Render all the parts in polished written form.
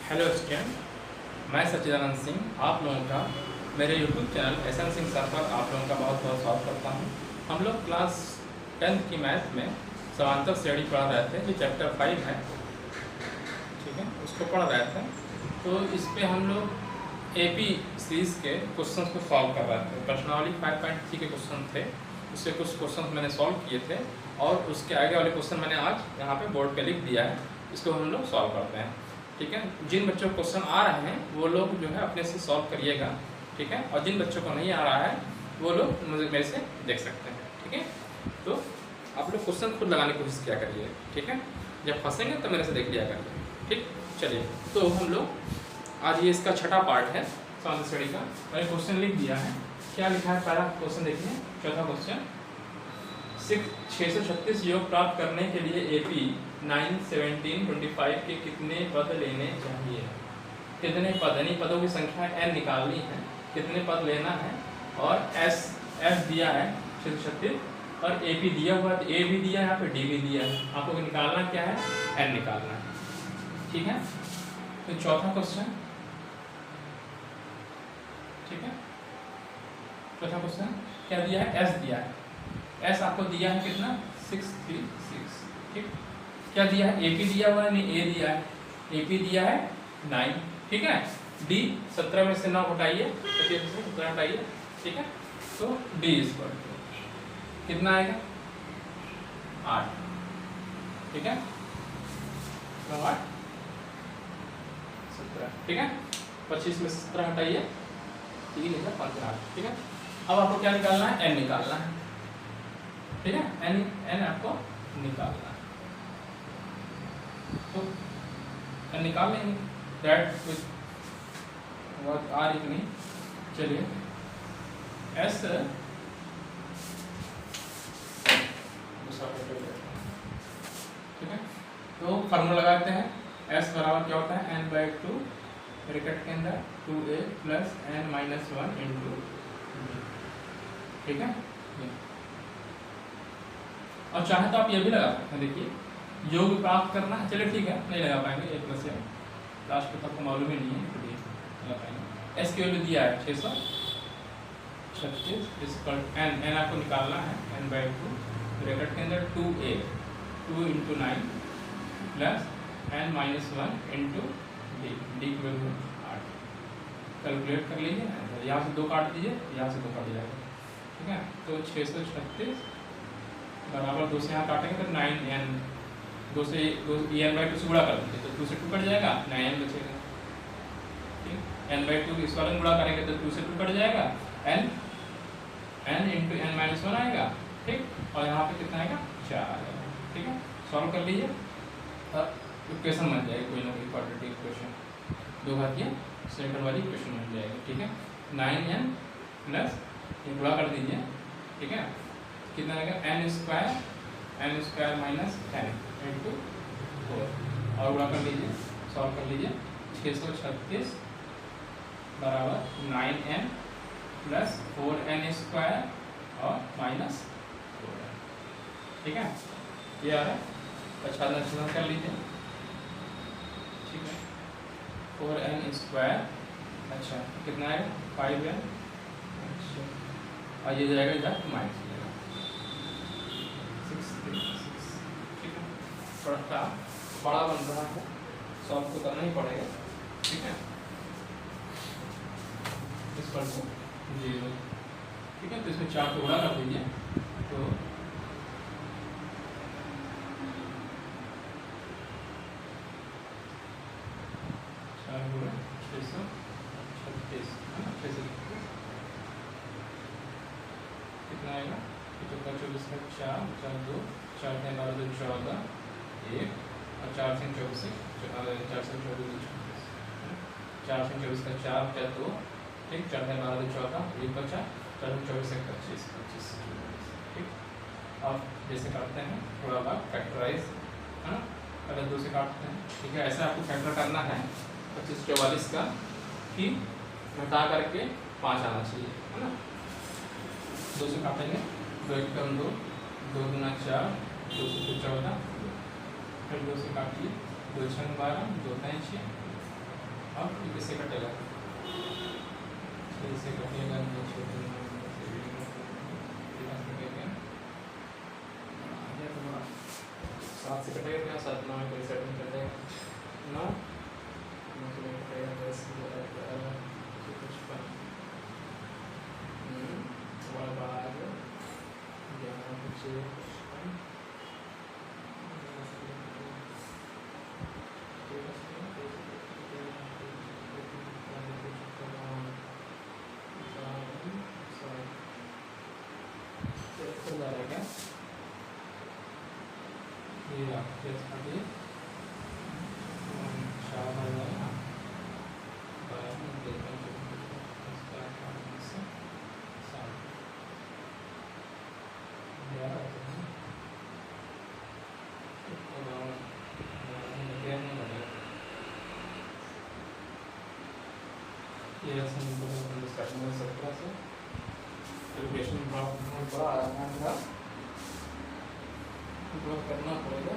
Hello student, मैं सच्चिदानंद सिंह आप लोगों का मेरे YouTube channel S N Singh sir पर आप लोगों का बहुत बहुत स्वागत करता हूं। हम लोग क्लास 10th की मैथ में समांतर श्रेणी पढ़ा रहे थे, जो चैप्टर 5 है, ठीक है, उसको पढ़ रहे थे। तो इस पे हम लोग एपी सीरीज़ के क्वेश्चंस को सॉल्व कर रहे थे। प्रश्नावली 5.3 के क्वेश्चन थे, उससे कुछ क्वेश्चन मैंने सॉल्व किए थे और उसके आगे वाले क्वेश्चन मैंने आज यहाँ पे बोर्ड पे लिख दिया है। इसको हम लोग सॉल्व करते हैं, ठीक है। जिन बच्चों को क्वेश्चन आ रहे हैं वो लोग जो है अपने से सॉल्व करिएगा, ठीक है। और जिन बच्चों को नहीं आ रहा है वो लोग मुझे मेरे से देख सकते हैं, ठीक है। तो आप लोग क्वेश्चन खुद लगाने की कोशिश किया करिए, ठीक है। जब फंसेंगे तो मेरे से देख लिया करिए, ठीक। चलिए, तो हम लोग आज ये इसका छठा पार्ट है समांतर श्रेणी का। मैंने क्वेश्चन लिख दिया है। क्या लिखा है? पहला क्वेश्चन देखिए, चौथा क्वेश्चन। 636 योग प्राप्त करने के लिए एपी 9, 17, 25 के कितने पद लेने चाहिए? कितने पद, यानी पदों की संख्या n निकालनी है, कितने पद लेना है। और एफ दिया है 636 और एपी दिया हुआ है, ए भी दिया है, यहाँ पे डी भी दिया है। आपको निकालना क्या है? n निकालना है, ठीक है। तो चौथा क्वेश्चन, ठीक है। चौथा क्वेश्चन क्या दिया है? एस दिया है। एस आपको दिया है कितना? 636, ठीक। क्या दिया है? एपी दिया हुआ है, नहीं ए दिया है। एपी दिया है 9, ठीक है। डी 17 में से 9 हटाइए, 25 में से 17 हटाइए, ठीक है। तो डी इक्वल टू कितना आएगा? 8, ठीक है। तो 8, 17, ठीक है। 25 में से 17 हटाइए, 3 है 5, 8, ठीक है। अब आपको क्या निकालना है? एन निकालना है, ठीक है। एन आपको निकालना है, तो एन निकाल लेंगे। दैट आर इतनी। चलिए, एस ठीक है। तो फार्मूला लगाते हैं। एस बराबर क्या होता है? n/2 ब्रैकेट के अंदर 2a प्लस n-1 इंटू, ठीक है। और चाहे तो आप ये भी लगा सकते हैं। देखिए, योग प्राप्त करना है, चलिए ठीक है, नहीं लगा पाएंगे, एक प्लस है लास्ट तक आपको मालूम ही नहीं है, तो लगा पाएंगे। एस की वैल्यू दिया है 636, एन आपको निकालना है, n/2 ब्रैकेट के अंदर 2a 2 × 9 plus n-1 into D की वैल्यू 8। कैलकुलेट कर लीजिए, यहाँ से 2 काट दीजिए, यहाँ से 2 काट जाएगा, ठीक है। तो 636 बराबर 2 से यहाँ काटेंगे तो 9n, 2 से n/2 से गुणा कर देंगे तो 2 से 2 कट जाएगा, 9n बचेगा, ठीक। n/2 इस वाले में गुणा करेंगे तो 2 से 2 कट जाएगा, n इंटू n-1 आएगा, ठीक। और यहाँ पे कितना आएगा? 4 आएगा, ठीक है। सॉल्व कर लीजिए और इक्वेशन बन जाएगी, कोई ना कोई क्वाड्रेटिक इक्वेशन, 2 घातीय समीकरण वाली इक्वेशन बन जाएगी, ठीक है। 9n प्लस गुणा कर दीजिए, ठीक है। कितना आएगा? n² माइनस 10 इंटू 4 और गुणा कर लीजिए, सॉल्व कर लीजिए। 636 बराबर 9n प्लस 4n² और माइनस 4n, ठीक है। ये आ रहा है। अच्छा, नतीजा कर लीजिए, ठीक है। 4n², अच्छा कितना आएगा? 5n, अच्छा, और ये जाएगा इधर माइनस, 636, ठीक है। थोड़ा बड़ा बन रहा है, सॉल्व तो करना ही पड़ेगा, ठीक है। इस पर 0, ठीक है। तो इसमें 4 को गुणा कर दीजिए, तो कितना आएगा? 24 का 4, 4 2, 4 12 2 14, 1 और 4 से 24 से 4 से 24 4 से 24 का 4 क्या 2, ठीक। 4 12 2 14, 1 बचा, 4 से 24 से 25, 25, ठीक। अब जैसे काटते हैं थोड़ा बार फैक्टराइज, है ना, अगर 2 से काटते हैं, ठीक है। ऐसा आपको फैक्टर करना है 25 44 का, कि घटा करके 5 आना चाहिए, है ना। 2 से काटेंगे, 2 1 कम 2, 2 गुना 4, 2 से 14, फिर 2 से काटिए, 2 6 12, 2 3 6, अब किससे कटेगा, 6 से कटेगा, 7 से कटेगा क्या, 7 9 कोई सेट नहीं कटेगा, 9 से कटेगा, 10 कुछ पर 12 11 कुछ क्या ये आपके साथ डिस्कशन में 17 से एजुकेशन बहुत बड़ा आराम था, करना पड़ेगा।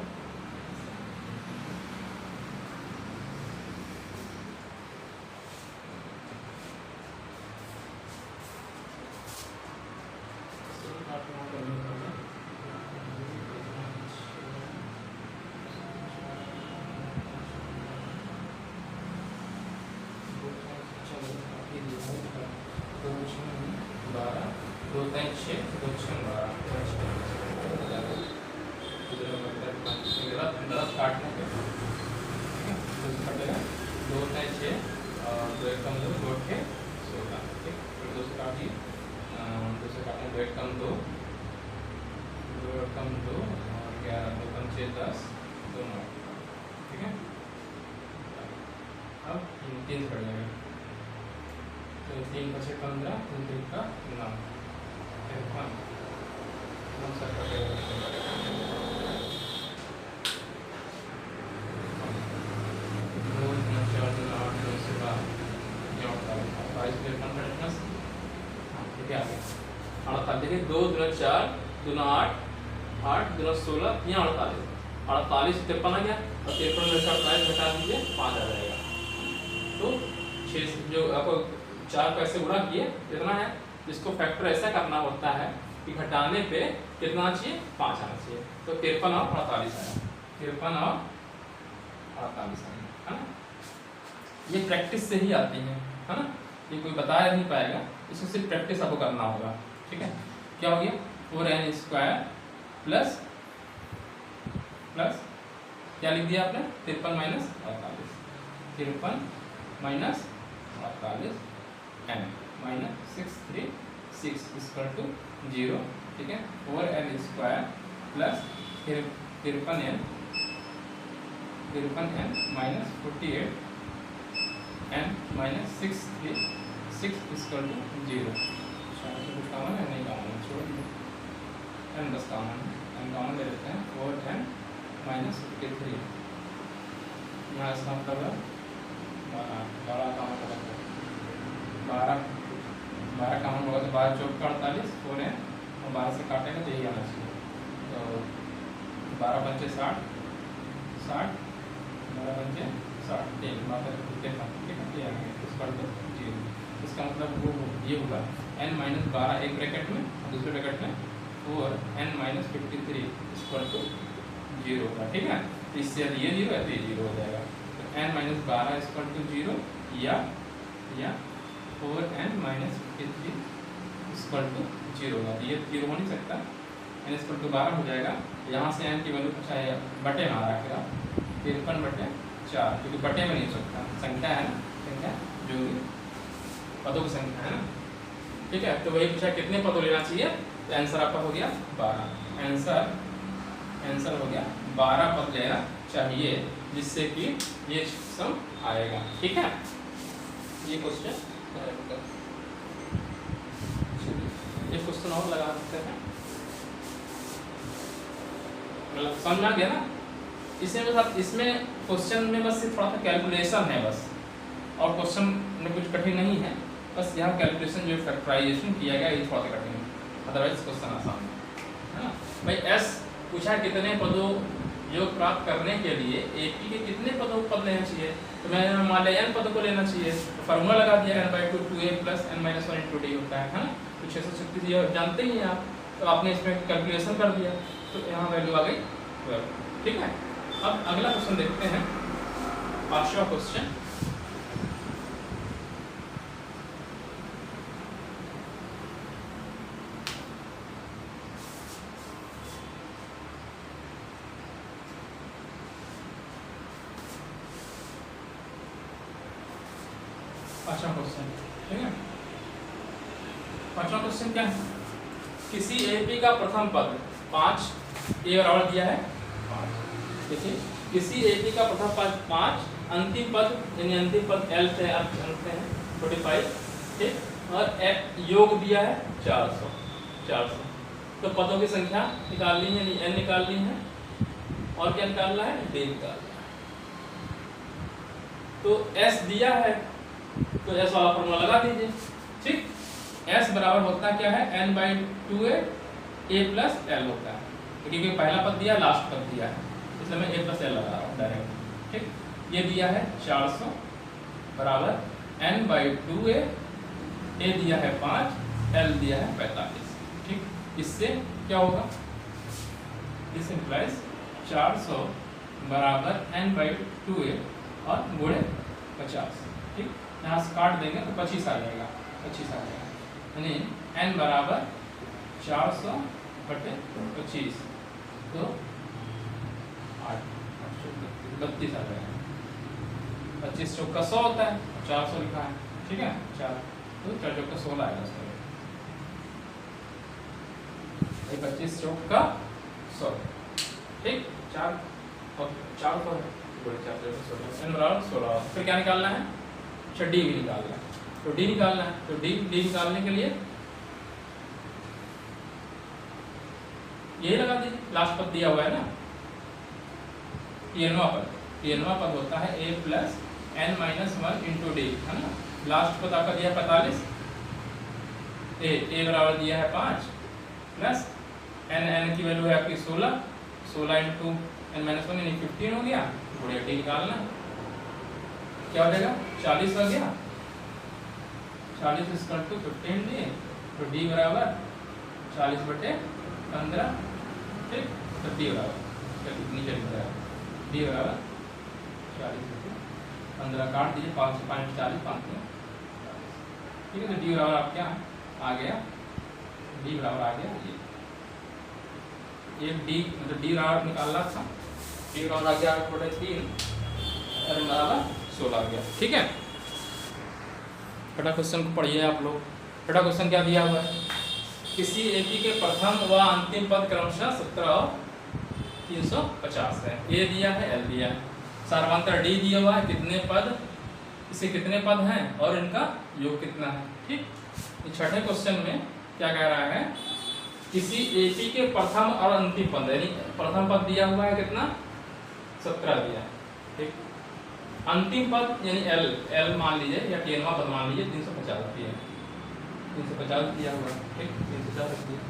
काटने पे कटेगा 2 6 और 2 1 कम 2 2 6 16, ठीक, फिर 2 से काटिए, 2 से काटने 2 1 कम 2 2 1 कम 2 और 11 2 कम 6 10 2 9, ठीक है। अब 3 कट जाएगा तो 3 का 6 15 3 3 का 9 कौन सा कटेगा, देखिए 2 दूना 4 दूना 8 8 दूना 16 यहाँ 48 53 आ गया और 53 में 48 घटा दीजिए 5 आ जाएगा। तो 6 जो आपको 4 को ऐसे गुणा किए कितना है, इसको फैक्टर ऐसा करना होता है कि घटाने पे कितना चाहिए 5 आना चाहिए, तो 53 और 48 आया, 53 और 48 आया, है ना। ये प्रैक्टिस से ही आती है ना, ये कोई बताया नहीं पाएगा, इसको सिर्फ प्रैक्टिस आपको करना होगा, ठीक है। क्या हो गया 4n स्क्वायर प्लस प्लस क्या लिख दिया आपने 53 minus 48, 53 minus 48 n minus 636 equal to 0, ठीक है। 4n square plus 53n minus 48 n minus 636 equal to 0। कुछ कॉमन है नहीं, कॉमन है छोड़ दीजिए, n बस कॉमन है, n कॉमन ले लेते हैं 4n माइनस 53, यहाँ इसका मतलब 12 कॉमन होगा, 12 कॉमन होगा तो 12 चौक का 48 4n और 12 से काटेंगे तो यही आना चाहिए, तो 12 पंचे 60 60 12 पंचे 60 3 बात ठीक है, इसका तो 0, इसका मतलब वो ये होगा n माइनस 12 एक ब्रैकेट में और दूसरे ब्रैकेट में 4n माइनस 53 इक्वल टू 0 होगा, ठीक है। तो इससे यदि ये 0 है तो ये 0 हो जाएगा, तो n माइनस 12 इक्वल टू 0 या 4n माइनस 53 इक्वल टू 0 होगा, तो ये 0 हो नहीं सकता, n इक्वल टू 12 हो जाएगा, यहाँ से n की वैल्यू पूछा है बटे में आ रहा है 53/4, क्योंकि बटे में नहीं हो सकता, संख्या है ना, संख्या जो पदों की संख्या है ना, ठीक है। तो वही पूछा कितने पदों लेना चाहिए, तो आंसर आपका हो गया 12, आंसर हो गया 12 पद लेना चाहिए, जिससे कि ये सम आएगा, ठीक है। ये क्वेश्चन और लगा सकते हैं, मतलब समझ आ गया ना। इसमें क्वेश्चन में बस थोड़ा सा कैलकुलेशन है बस, और क्वेश्चन में कुछ कठिन नहीं है, बस यहाँ कैलकुलेशन जो फैक्टराइजेशन किया गया ये थोड़ा सा कठिन है, अदरवाइज क्वेश्चन आसान है ना। भाई एस पूछा कितने पदों योग प्राप्त करने के लिए AP के कितने पदों को पद लेना चाहिए, तो मैंने मान लिया n पदों को लेना चाहिए, तो फार्मूला लगा दिया n/2 2a + n-1 × d होता है ना। तो 636 ये जानते ही हैं आप, तो आपने इसमें कैलकुलेशन कर दिया तो यहाँ वैल्यू आ गई 12। ठीक है, अब अगला क्वेश्चन देखते हैं, 5वां क्वेश्चन। पांचवा क्वेश्चन, ठीक है। पांचवा क्वेश्चन क्या है, किसी AP का प्रथम पद 5, A बराबर दिया है 5, देखिए किसी AP का प्रथम पद 5, अंतिम पद यानी अंतिम पद L से आप जानते हैं 45, ठीक, और योग दिया है 400। तो पदों की संख्या निकालनी है, n निकालनी है, और क्या निकालना है, d निकालना है। तो S दिया है तो S वाला फॉर्मूला लगा दीजिए, ठीक। S बराबर होता क्या है, n/2a + l होता है, क्योंकि पहला पद दिया लास्ट पद दिया है, इसलिए मैं a + l लगा रहा हूँ डायरेक्ट, ठीक। ये दिया है 400 बराबर n/2a, a दिया है 5, l दिया है 45, ठीक। इससे क्या होगा, दिस इंप्लाइज 400 बराबर n/2a और गुणे 50, ठीक। यहाँ से काट देंगे तो 25 आ जाएगा, 25 आ जाएगा, यानी n बराबर 400/25 तो 32 आ जाएगा। 25 चौका 100 होता है, 400 लिखा है, ठीक है, 4 तो 4 चौका 16 आएगा उसका, 25 चौका 100, ठीक, 4 और 400 है, n बराबर 16। फिर क्या निकालना है, अच्छा d भी निकालना है, तो d निकालना है, तो d निकालने के लिए यही लगा दीजिए, लास्ट पद दिया हुआ है ना, Tnवा पद होता है a + n-1 × d, है ना। लास्ट पद आपका दिया 45, a बराबर दिया है 5 प्लस n की वैल्यू है आपकी 16 × n-1 यानी 15 हो गया, गुणे d निकालना, क्या हो जाएगा, 40 हो गया, 40 = 15d, तो d बराबर 40/15, ठीक, तो d बराबर नीचे लिख रहा है, d बराबर 40/15, काट दीजिए, 5 से 5 40, 5 में 40, ठीक है। तो d बराबर आप क्या आ गया, d बराबर आ गया ये d, मतलब d बराबर निकालना था, d बराबर आ गया 8/3 और बराबर 16 आ गया, ठीक है। छठा क्वेश्चन को पढ़िए आप लोग। छठा क्वेश्चन क्या दिया हुआ है, किसी AP के प्रथम व अंतिम पद क्रमशः 17 और 350 है, A दिया है, L दिया है, सार्वंतर D दिया हुआ है, कितने पद, इसे कितने पद हैं और इनका योग कितना है, ठीक। छठे क्वेश्चन में क्या कह रहा है, किसी AP के प्रथम और अंतिम पद, यानी प्रथम पद दिया हुआ है कितना, 17 दिया है, ठीक। अंतिम पद यानी L मान लीजिए या Tnवा पद मान लीजिए 350 दिया, 350 दिया हुआ है, ठीक, 350 दिया।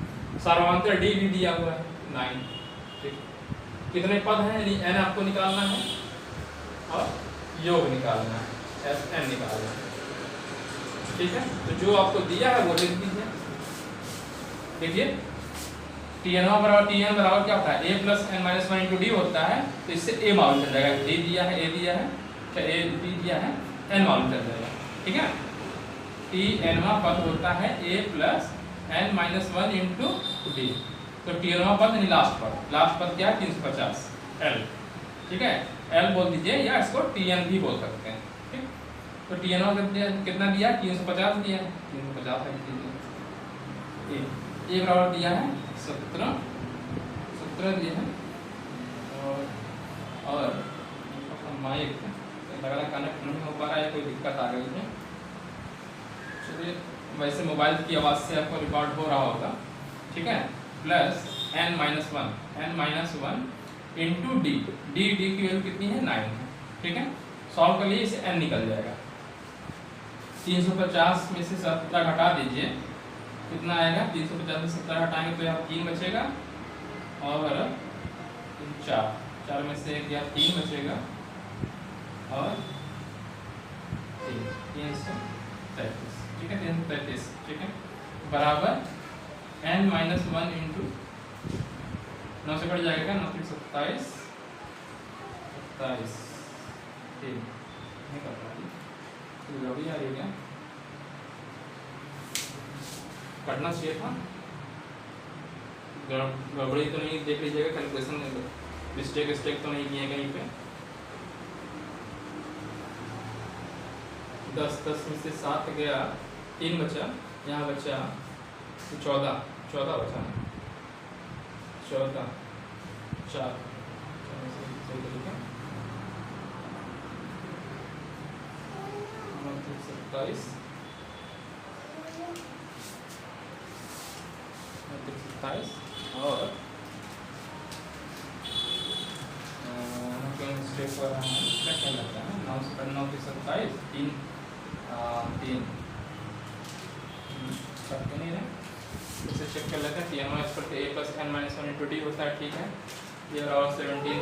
सार्वंतर D भी दिया हुआ है 9, ठीक। कितने पद हैं, यानी n आपको निकालना है और योग निकालना है, Sn निकालना है, ठीक है। तो जो आपको दिया है वो लिख दीजिए, देखिए Tn बराबर क्या होता है, a + n-1 × d होता है, तो इससे a मालूम चल जाएगा, d दिया है, a दिया है, क्या a b दिया है, n मालूम चल जाएगा, ठीक है। Tnवा पद होता है a + n-1 × d, तो Tnवा पद यानी लास्ट पद क्या है, 350 L, ठीक है, L बोल दीजिए या इसको Tn भी बोल सकते हैं, ठीक। तो Tnवा कितना दिया, 350 दिया है, 350 है, a बराबर दिया है 17 दिया है, और माइक लग रहा कनेक्ट नहीं हो पा रहा है, कोई दिक्कत आ गई है, चलिए वैसे मोबाइल की आवाज़ से आपको रिकॉर्ड हो रहा होगा, ठीक है। प्लस n-1 × d की वैल्यू कितनी है, 9 है, ठीक है। सॉल्व कर लिए, इसे n निकल जाएगा, 350 में से 17 हटा दीजिए, कितना आएगा, 350 में 17 हटाएंगे तो यहाँ 3 बचेगा और 4 4 में से 1 गया, 3 बचेगा और 333, ठीक है, 333, ठीक है, बराबर n-1 इंटू 9 से कट जाएगा, 9 3 27, 27, 3 नहीं कर पा रही, गड़बड़ी आ रही है क्या? पढ़ना चाहिए था, गड़बड़ी तो नहीं, देख लीजिएगा कैलकुलेशन, मिस्टेक तो नहीं किए कहीं पे। 10 में से 7 गया, 3 बचा, यहाँ बचा 14 बचा, 14 4 27, 27 और मिस्टेक हो रहा है, क्या लगता है 9 से 9 की 27, 3 करते नहीं रहे, इसे चेक कर लेते हैं। Tn इस पर a plus n minus 1 into D होता है, ठीक है, ये बराबर 17 ही,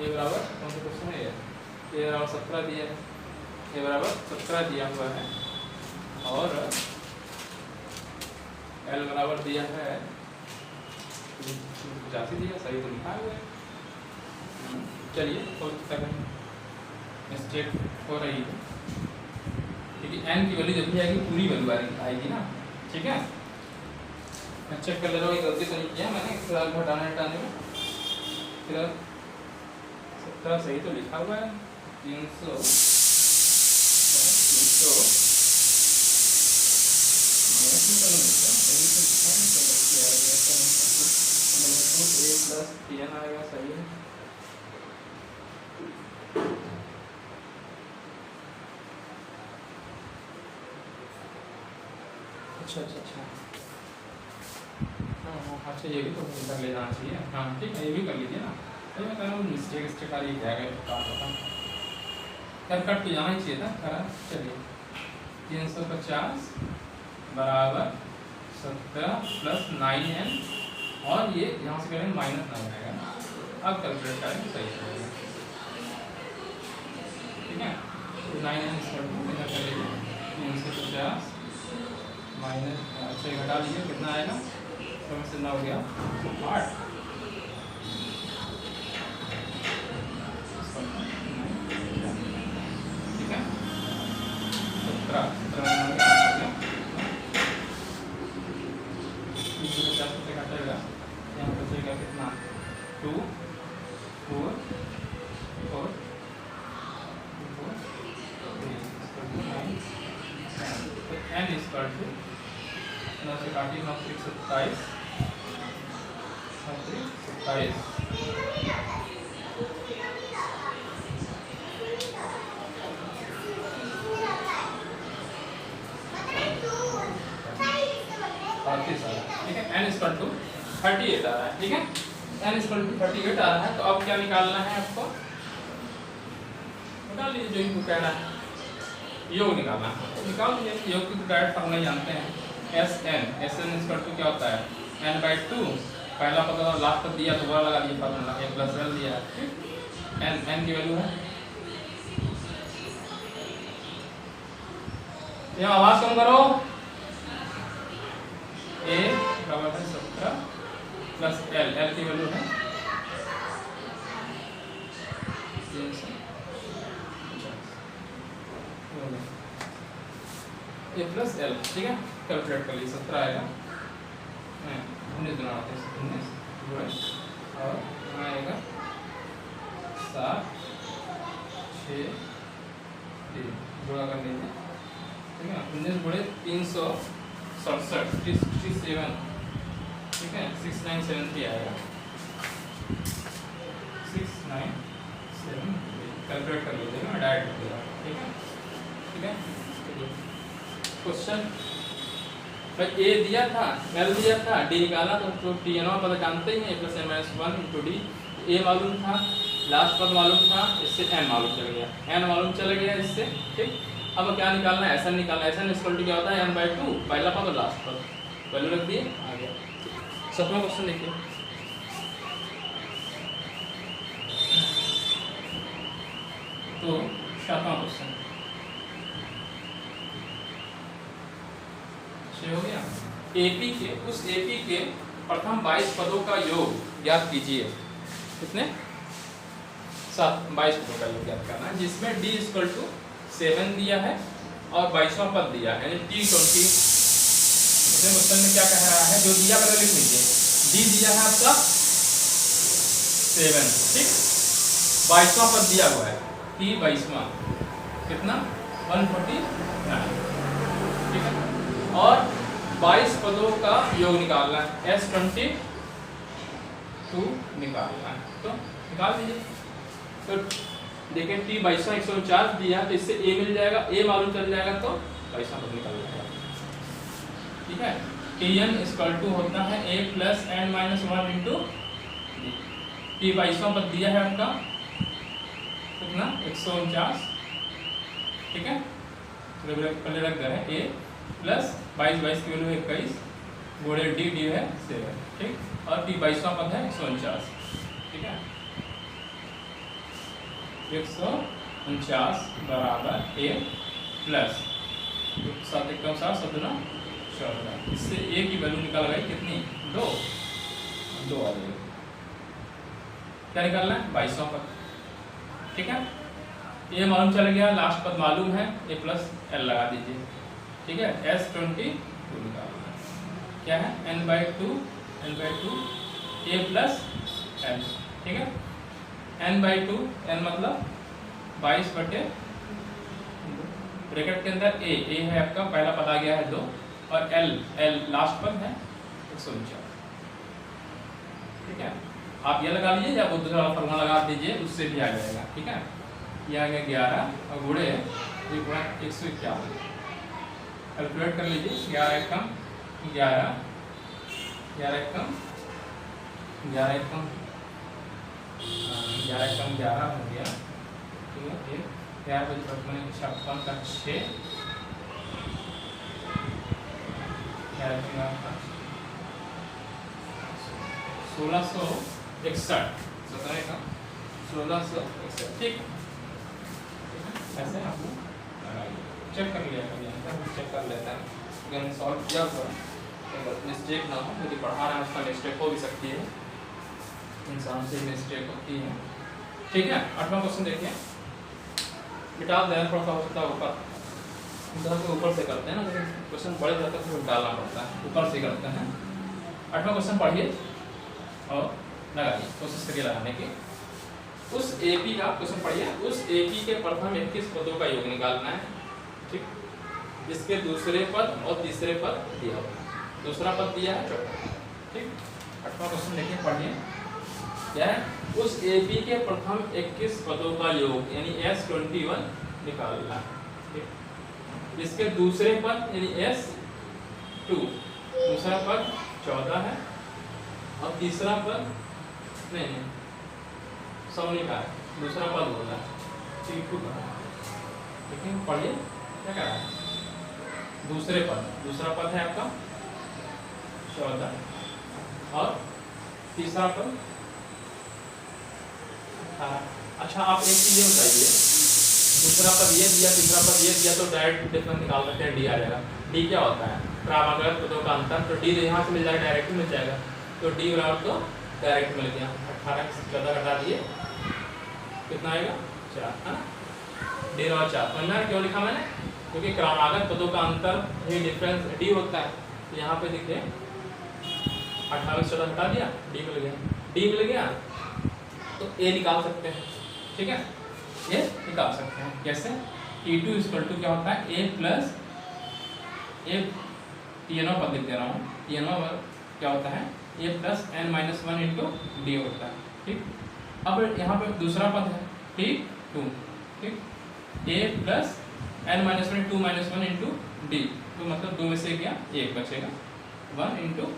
ये बराबर कौन सा क्वेश्चन है ये बराबर 17 दिया है, ये बराबर 17 दिया हुआ है और l बराबर दिया है 85 दिया, सही तो लिखा हुआ है। चलिए हो सकता है मिस्टेक हो रही है, क्योंकि n की वैल्यू जब भी आएगी पूरी वैल्यू आएगी ना, ठीक है। मैं चेक कर ले रहा हूँ, गलती तो नहीं किया मैंने फिलहाल हटाने में, फिलहाल 17 सही तो लिखा हुआ है, 300 प्लस Tn आएगा, सही है। अच्छा हाँ, अच्छा ये भी तो कर ले जाना चाहिए, हाँ ठीक है, ये भी कर लीजिए ना, तो मैं कह रहा हूँ मिस्टेक आ रही है, क्या कट तो जाना ही चाहिए था खरा। चलिए 350 बराबर 17 प्लस 9n और ये यहाँ से करेंगे -9 आएगा, अब कैलकुलेट करेंगे सही रहेगा, ठीक है। 9n कर लीजिए, 350 माइनस, अच्छा घटा लीजिए, कितना आएगा, 7 से 9 गया 8, ठीक है, 17 350 से घटेगा, यहाँ बचेगा कितना 2 4 4 n इक्वल टू 9 से काटिए, 9 से 27, 27 ठीक है, n इक्वल टू 38 आ रहा है, ठीक है, n इक्वल टू 38 आ रहा है। तो अब क्या निकालना है आपको, निकाल लीजिए जो इनको कह रहा है, योग निकालना है, निकाल लीजिए, योग की डायरेक्ट फॉर्मूला जानते हैं, Sn इक्वल टू क्या होता है n/2, पहला पद और लास्ट पद दिया तो पूरा लगा दिया फॉर्मूला, a प्लस l दिया है, n की वैल्यू है, यहाँ आवाज कम करो, a बराबर है 17 प्लस l की वैल्यू है 350, a प्लस l, ठीक है, कैलकुलेट कर लीजिए, 17 आएगा, 19 गुना 19 और आएगा 7 6 3, गुणा कर लीजिए, ठीक है, 19 गुणे 367, 67, ठीक है, 6973 आएगा, 6973, कैलकुलेट कर लीजिएगा, डायरेक्ट कर देगा, ठीक है, ठीक है। क्वेश्चन भाई ए दिया था, एल दिया था, डी निकाला तो Tn पद जानते ही हैं, plus n minus 1 into D, ए मालूम था, लास्ट पद मालूम था, इससे n मालूम चल गया, n मालूम चल गया इससे, ठीक। अब क्या निकालना है, Sn निकालना है, Sn इक्वल टू क्या होता है n/2, पहला पद और लास्ट पद, वैल्यू रख दिए, आ गया। 7वां क्वेश्चन देखिए, तो 7वां क्वेश्चन हो गया। एपी के प्रथम 22 पदों का योग ज्ञात कीजिए। कितने? 22 पदों का योग ज्ञात करना है, जिसमें d = 7 दिया है और 22वां पद दिया है, यानी T20। क्वेश्चन में क्या कह रहा है, जो दिया पहले लिख लीजिए। d दिया है आपका 7, ठीक। 22वां पद दिया हुआ है, T22वां कितना? 149, ठीक है। और 22 पदों का योग निकालना है, S22 निकालना है, तो निकाल दीजिए। तो देखिए T22 149 दिया, तो इससे A मिल जाएगा, A मालूम चल जाएगा तो 22वां पद निकल जाएगा, ठीक है। Tn = होता है A + n - 1 × T22वां पद दिया है आपका कितना? 149, ठीक है। पहले रख दे A + 22 की वैल्यू 21 गुणे d है 7, ठीक। और T22वां पद है 149, ठीक है। 149 बराबर A प्लस 7 × 7 = 14। इससे A की वैल्यू निकाल गई कितनी? 2 आ गई। क्या निकालना है? 22वां पद, ठीक है। ये मालूम चल गया, लास्ट पद मालूम है, A + l लगा दीजिए, ठीक है। S22 निकालना है, क्या है? n/2 A + l, ठीक है। n/2, n मतलब 22/2, ब्रैकेट के अंदर A है आपका, पहला पद आ गया है 2, और l लास्ट पद है 149, ठीक है। आप ये लगा लीजिए या वो दूसरा फॉर्मूला लगा दीजिए, उससे भी आ जाएगा, ठीक है। ये आ गया 11 और गुणे 151, कैलकुलेट कर लीजिए। 11 एकम 11 हो गया, ठीक है। 11 × 56 का 6, 1661, 1661, ठीक। ऐसे आप चेक कर लिया, चेक कर लेता है, अगर सॉल्व किया हुआ मिस्टेक ना हो, यदि पढ़ा रहा है उसका मिस्टेक हो भी सकती है, इंसान से मिस्टेक होती है, ठीक है। 8वां क्वेश्चन देखिए, मिटा देना थोड़ा सा हो सकता है ऊपर, इधर से ऊपर से करते हैं ना, लेकिन क्वेश्चन बड़े जाते हैं तो डालना पड़ता है, ऊपर से करते हैं। 8वां क्वेश्चन पढ़िए और लगाइए, कोशिश करिए लगाने की। उस AP का क्वेश्चन पढ़िए, उस AP के प्रथम 21 पदों का योग निकालना है, ठीक। इसके दूसरे पद और तीसरे पद दिया हुआ, दूसरा पद दिया है 14, ठीक। 8वां क्वेश्चन देखिए, पढ़िए क्या है? उस AP के प्रथम 21 पदों का योग यानी S21 निकालना है, ठीक। इसके दूसरे पद यानी S2, दूसरा पद 14 है और तीसरा पद नहीं सौनी का है, दूसरा पद बोला T2 का, लेकिन पढ़िए क्या कह रहा है? दूसरा पद है आपका 14 और तीसरा पद 18। अच्छा, आप एक चीज ये बताइए, दूसरा पद ये दिया, तीसरा पद ये दिया, तो डायरेक्ट डिफरेंस निकाल सकते हैं, D आ जाएगा। D क्या होता है? क्रमागत पदों का अंतर, तो D यहाँ से मिल जाएगा, डायरेक्ट मिल जाएगा, तो D बराबर तो डायरेक्ट मिल गया। 18 से 14 घटा दिए, कितना आएगा? 4, है ना। D बराबर 4, समझना है क्यों लिखा मैंने? क्योंकि क्रमागत पदों का अंतर ही डिफरेंस D होता है। तो यहाँ पे देखिए 18 से 14 घटा दिया, D मिल गया, तो A निकाल सकते हैं, ठीक है। ये निकाल सकते हैं कैसे? T2 = क्या होता है? A + Tn पद लिख दे रहा हूँ, Tn क्या होता है? A + n - 1 × D होता है, ठीक। अब यहाँ पे दूसरा पद है T2, ठीक। A + n - 1 2 - 1 × D, तो मतलब 2 में से क्या 1 बचेगा, 1 ×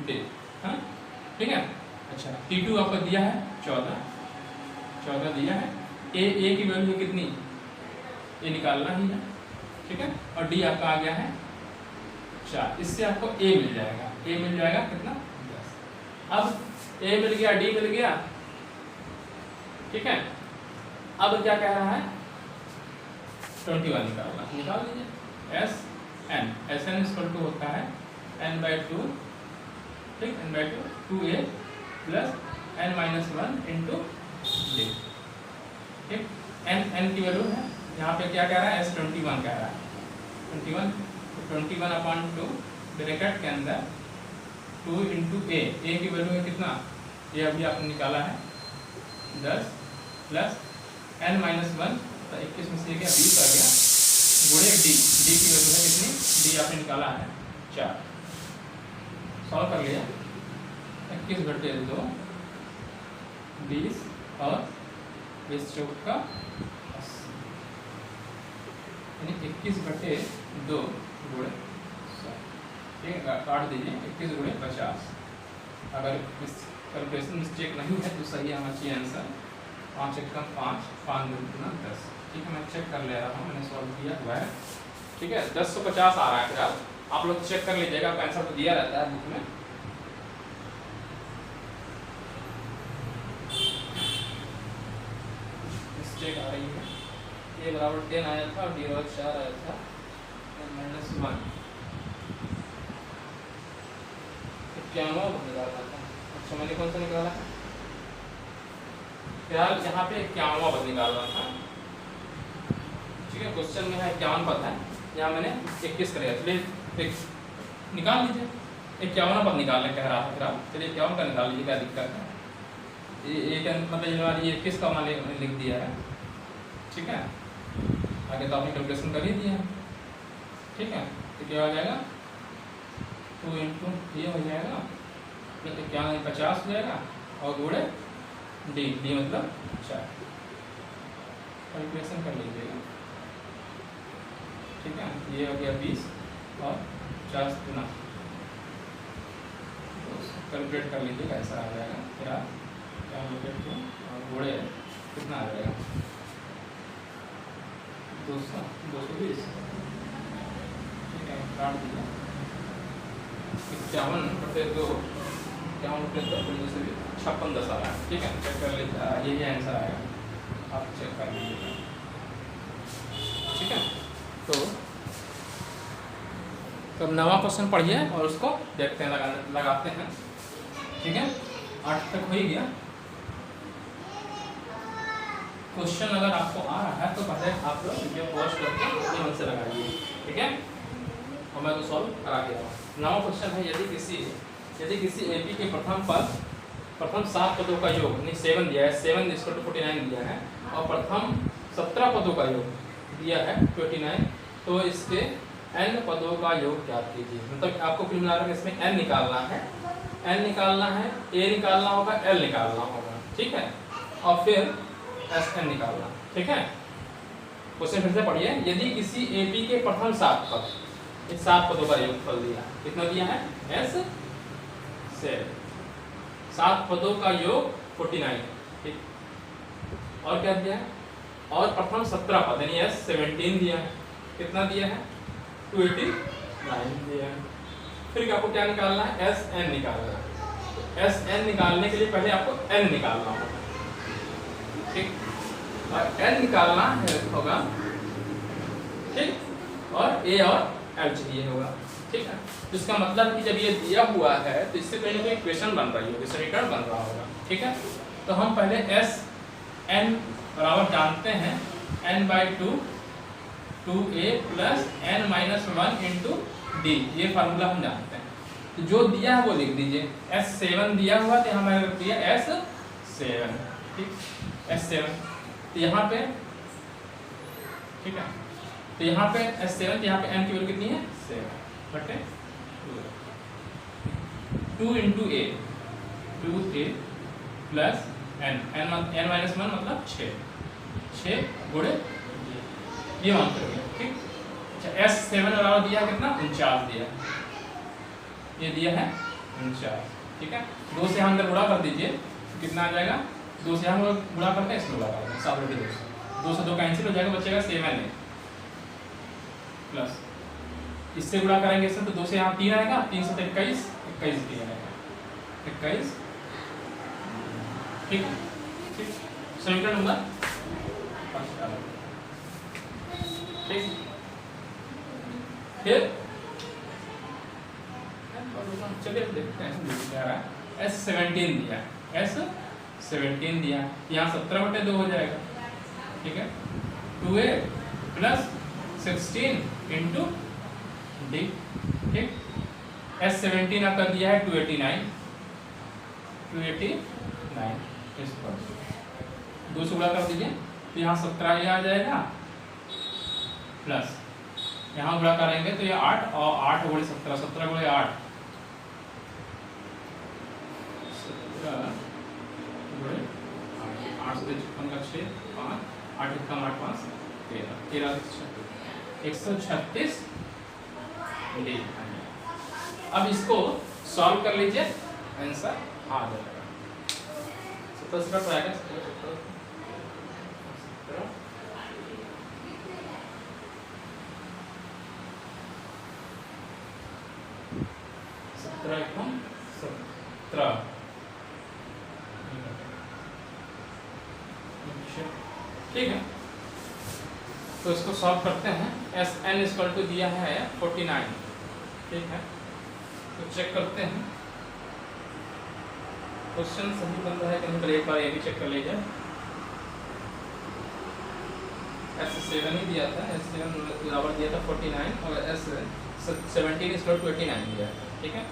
D, हाँ, ठीक है। अच्छा, T2 आपको दिया है 14 दिया है, A की वैल्यू कितनी? ये निकालना ही है, ठीक है। और D आपका आ गया है 4, इससे आपको A मिल जाएगा, कितना? 10। अब A मिल गया, D मिल गया, ठीक है। अब क्या कह रहा है? 21 निकालना, निकाल लीजिए। S N, S N equal to होता है n/2, ठीक, n/2 2a plus n-1 into D, ठीक। n की वैल्यू है यहाँ पे क्या कह रहा है, S21 कह रहा है, 21/2 ब्रैकेट के अंदर 2 इंटू ए की वैल्यू है कितना, ये अभी आपने निकाला है 10 प्लस n-1, तो 21 में से गया 20 आ गया, गुणे डी, डी की वैल्यू है कितनी, डी आपने निकाला है 4, सॉल्व कर लिया। 21/2 20 और 20 चौक का 80, यानी 21/2 गुणे 100, ठीक है, काट दीजिए 21 गुणे 50। अगर इस कैलकुलेशन मिस्टेक नहीं है तो सही आना चाहिए आंसर, 5 × 5 5 × 10, ठीक है। मैं चेक कर ले रहा हूँ, मैंने सॉल्व किया हुआ है, ठीक है। 1050 आ रहा है, फिलहाल आप लोग चेक कर लीजिएगा, आंसर तो दिया रहता है बुक में। मिस्टेक आ रही है, a बराबर 10 आया था और d बराबर 4 आया था, -1 51 निकालना था। अच्छा, मैंने कौन सा निकाला है, फिलहाल यहाँ पे 51 पद निकालना था, ठीक है। क्वेश्चन में है 51 पद है, यहाँ मैंने 21 करेगा, चलिए निकाल लीजिए। 51 पद निकालने कह रहा था, फिलहाल चलिए 51 का निकाल लीजिए, क्या दिक्कत है। ये मतलब ये 21 का मान लिख दिया है, ठीक है। आगे तो आपने कैलकुलेशन कर ही दिया है, ठीक है। तो क्या हो जाएगा, 2 इंटू ये हो जाएगा, 51 50 हो जाएगा, और गुणे डी, डी मतलब 4, कैलकुलेशन कर लीजिएगा, ठीक है। ये हो गया 20 और 50 गुना, कैलकुलेट कर लीजिएगा, ऐसा आ जाएगा। फिर आप क्या और गुणे कितना आ जाएगा, 220, ठीक है, काट दीजिए। 51/2 56 10 आ रहा है, ठीक है। चेक कर लीजिए, यही आंसर आएगा, आप चेक कर लीजिएगा, ठीक है। तो अब नवा क्वेश्चन पढ़िए और उसको देखते हैं, लगाते हैं, ठीक है। 8 तक हो ही गया। क्वेश्चन अगर आपको आ रहा है तो पहले आप लोग वीडियो पॉज करके ध्यान से लगाइए, ठीक है, और मैं तो सॉल्व करा के रहा हूँ। नवा क्वेश्चन है, यदि किसी एपी के प्रथम 7 पदों का योग, नहीं 7 दिया है, 7 = 49 दिया है, और प्रथम 17 पदों का योग दिया है 29, तो इसके n पदों का योग ज्ञात कीजिए। मतलब आपको कुल मिलाकर इसमें n निकालना है, a निकालना होगा, l निकालना होगा, ठीक है, और फिर Sn निकालना, ठीक है। क्वेश्चन फिर से पढ़िए, यदि किसी एपी के प्रथम 7 पद, इस 7 पदों का योगफल दिया, कितना दिया है, S7, 7 पदों का योग 49, ठीक, और क्या दिया है, और प्रथम 17 पद यानी S17 दिया है, कितना दिया है, 289 दिया है। फिर आपको क्या निकालना है, Sn निकालना है। Sn निकालने के लिए पहले आपको n निकालना होगा, ठीक, और n निकालना होगा, ठीक, और a और l चाहिए होगा, ठीक है। तो इसका मतलब कि जब ये दिया हुआ है तो इससे कहीं ना कहीं इक्वेशन बन रही होगी, समीकरण बन रहा होगा, ठीक है। तो हम पहले Sn बराबर जानते हैं n/2 2a plus n-1 into D, ये फार्मूला हम जानते हैं। तो जो दिया है वो लिख दीजिए, S7 दिया हुआ तो यहाँ मैंने रख दिया S7, ठीक, S7, तो यहाँ पे, ठीक है, तो यहाँ पे S7, तो यहाँ पे n की वैल्यू कितनी है, 7/2, 2 into a 2a plus n-1 मतलब 6 गुणे ये मान कर गया, ठीक। अच्छा, S7 बराबर दिया कितना, 49 दिया, ये दिया है 49, ठीक है। 2 से हम अंदर गुणा कर दीजिए, कितना आ जाएगा, 2 से हम गुणा करते हैं, इसमें गुणा करते हैं, 7/2 से 2 कैंसिल हो जाएगा, बचेगा 7a प्लस, इससे गुणा करेंगे इससे, तो 2 से यहाँ 3 आएगा, 3 से 21 दिया आएगा, 21, ठीक, ठीक। समीकरण नंबर 5 ठीक। फिर चलिए देखते हैं क्या रहा है। S17 दिया, S17 दिया, यहाँ 17/2 हो जाएगा, ठीक है। 2A प्लस 16 इंटू डी, ठीक। S17 आपका दिया है 289 इस पर 2 से गुणा कर दीजिए, तो यहाँ 17 ये आ जाएगा, प्लस यहाँ गुणा करेंगे तो ये 8 और 8 गुणे 17, 17 गुणे 8, 8 से 56 का 6, 5, 8 1 8 5 13, 13 136 डी। अब इसको सॉल्व कर लीजिए, आंसर आ जाएगा 17 पर आएगा 17 ठीक है। तो इसको सॉल्व करते हैं। Sn इक्वल टू दिया है 49, ठीक है। तो चेक करते हैं क्वेश्चन सही बन रहा है कहीं पर, एक बार ये भी चेक कर लीजिए। S7 ही दिया था, S7 बराबर दिया था 49 और S17 इक्वल टू 89 दिया है, ठीक है।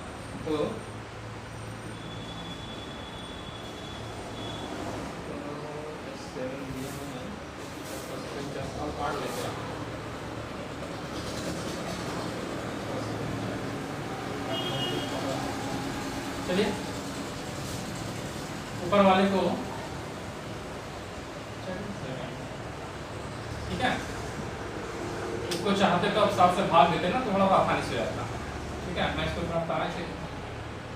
तो काट लेते हैं, चलिए ऊपर वाले को, ठीक है। इसको चाहते तो अब 7 से भाग देते ना, तो थोड़ा आसानी से हो जाता, ठीक है। मैं इसको थोड़ा आसानी से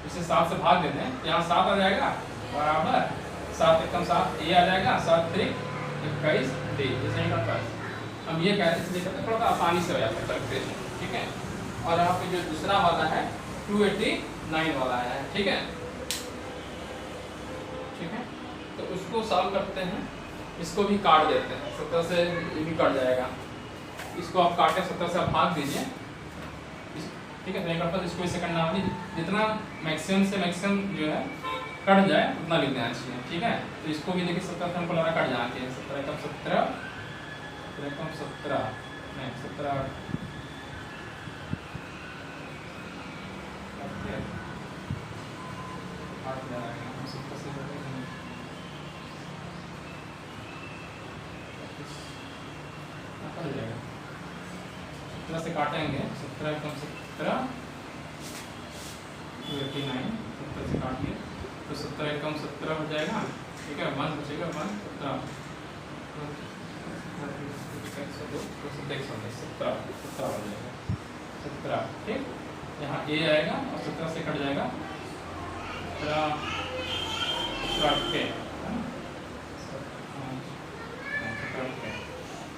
इसे 7 से भाग देते हैं, यहाँ 7 आ जाएगा बराबर 7 1 7, ये आ जाएगा 7 3 21 डी, इसे नहीं करता। हम ये कह रहे हैं इसलिए करते हैं, थोड़ा आसानी से हो जाता है कैलकुलेशन, ठीक है। और यहाँ पे जो दूसरा वाला है 289 वाला है, ठीक है, ठीक है। तो उसको सॉल्व करते हैं, इसको भी काट देते हैं, 17 से ये भी कट जाएगा, इसको आप काटे 17 से आप भाग दीजिए, ठीक है। नहीं करता तो इसको सेकंड नाम लीजिए, जितना मैक्सिमम से मैक्सिमम जो है कट जाए उतना लिख देना चाहिए, ठीक है। तो इसको भी देखिए 17 से हमको लगा कट जाना चाहिए, 17 कम 17 कम 17 नहीं 17 से काटेंगे 17 कम 17 289, 17 से काट लिए तो 17 कम 17 हो जाएगा, ठीक है। 1 बचेगा 1 17 17, ठीक। यहाँ ए आएगा और 17 से कट जाएगा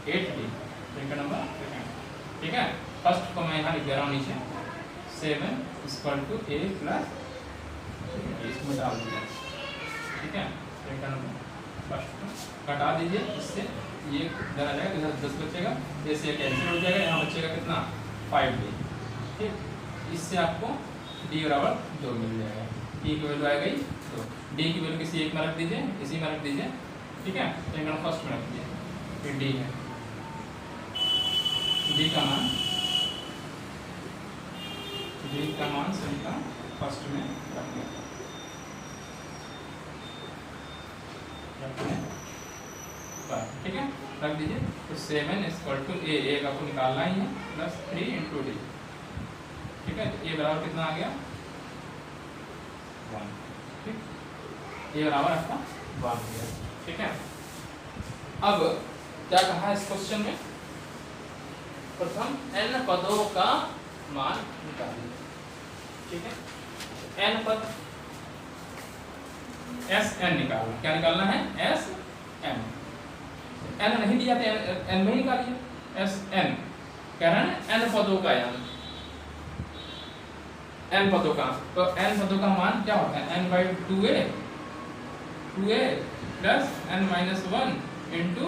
8 डी नंबर, ठीक है। फर्स्ट को मैं यहाँ लिख दे रहा हूँ नीचे 7 इक्वल टू ए प्लस इसमें डाल दीजिए, ठीक है। सेकंड नंबर फर्स्ट घटा दीजिए, इससे ये इधर आ जाएगा, इधर 10 बचेगा, ये से कैंसिल हो जाएगा, यहाँ बचेगा कितना 5 डी, ठीक। इससे आपको डी बराबर 2 मिल जाएगा, डी की वैल्यू आएगा 2, डी की वैल्यू किसी एक में रख दीजिए, इसी में रख दीजिए, ठीक है। सेकंड फर्स्ट में रख दीजिए, फिर डी है, डी का मान सभी का फर्स्ट में रखना, ठीक है, रख दीजिए। तो 7 इक्वल टू ए आपको निकालना ही है प्लस 3 इंटू डी, ठीक है। तो ए बराबर कितना आ गया 1, ठीक। ए बराबर आपका 1 हो गया, ठीक है। अब क्या कहा इस क्वेश्चन में, प्रथम n पदों का मान निकालिए, ठीक है। n पद Sn निकालना, क्या निकालना है Sn, n नहीं दिया तो n में ही निकालिए, Sn कह रहा है ना n पदों का n पदों का, तो n पदों का मान क्या होता है n/2a प्लस n - 1 इंटू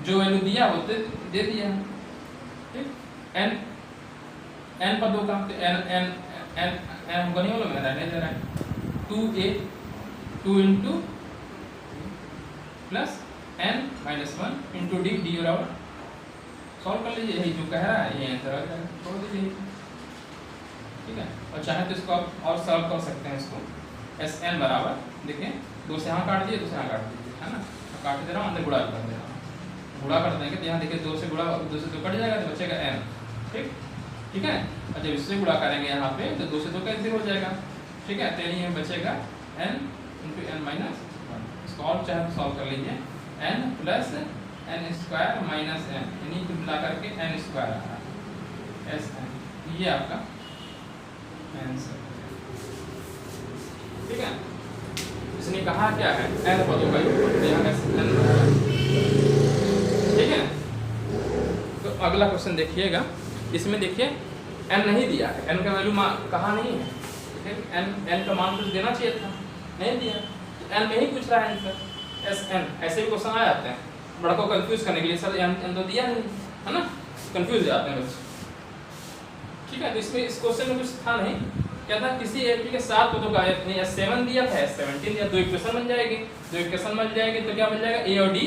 जो वैल्यू दिया वो दे दिया, ठीक, n पदों का, तो n हमको नहीं मालूम है, रहने दे रहा है। 2a 2 into plus n minus 1 into D, D बराबर सॉल्व कर लीजिए, यही जो कह रहा है ये आंसर आ जाएगा, छोड़ दीजिए। ठीक है, और चाहे तो इसको आप और सॉल्व कर सकते हैं इसको। एस एन बराबर देखिए 2 से यहाँ काट दिए, 2 से यहाँ काट दीजिए, है ना, काट दे रहा हूँ, अंदर गुणा कर दे रहा हूँ, गुणा कर देंगे तो यहाँ देखिए 2 से गुणा, 2 से 2 कट जाएगा तो बचेगा n। ठीक, ठीक है, और जब इससे गुणा करेंगे यहाँ पे तो 2 से 2 कैंसिल हो जाएगा। ठीक है, तो यही बचेगा n इंटू एन माइनस 1। इसको और चाहे तो सॉल्व कर लीजिए, n plus n square minus n, इन्हीं को मिला करके n स्क्वायर आ रहा है, एस एन, ये आपका आंसर। ठीक है, इसने कहा क्या है, n पदों का योग, तो यहाँ एस एन बराबर। ठीक है, तो अगला क्वेश्चन देखिएगा, इसमें देखिए n नहीं दिया है, n का वैल्यू कहा नहीं है, n का मान कुछ देना चाहिए था, नहीं दिया, तो n में ही पूछ रहा है आंसर एस एन। ऐसे भी क्वेश्चन आ जाते हैं बड़ा को कंफ्यूज करने के लिए, सर n तो दिया नहीं है ना, कंफ्यूज हो जाते हैं बच्चे। ठीक है, तो इसमें इस क्वेश्चन में कुछ था नहीं, क्या था, किसी एपी के 7 पदों का नहीं S7 दिया था, S17 दिया, 2 इक्वेशन बन जाएगी, 2 इक्वेशन बन जाएगी तो क्या मिल जाएगा, ए और डी,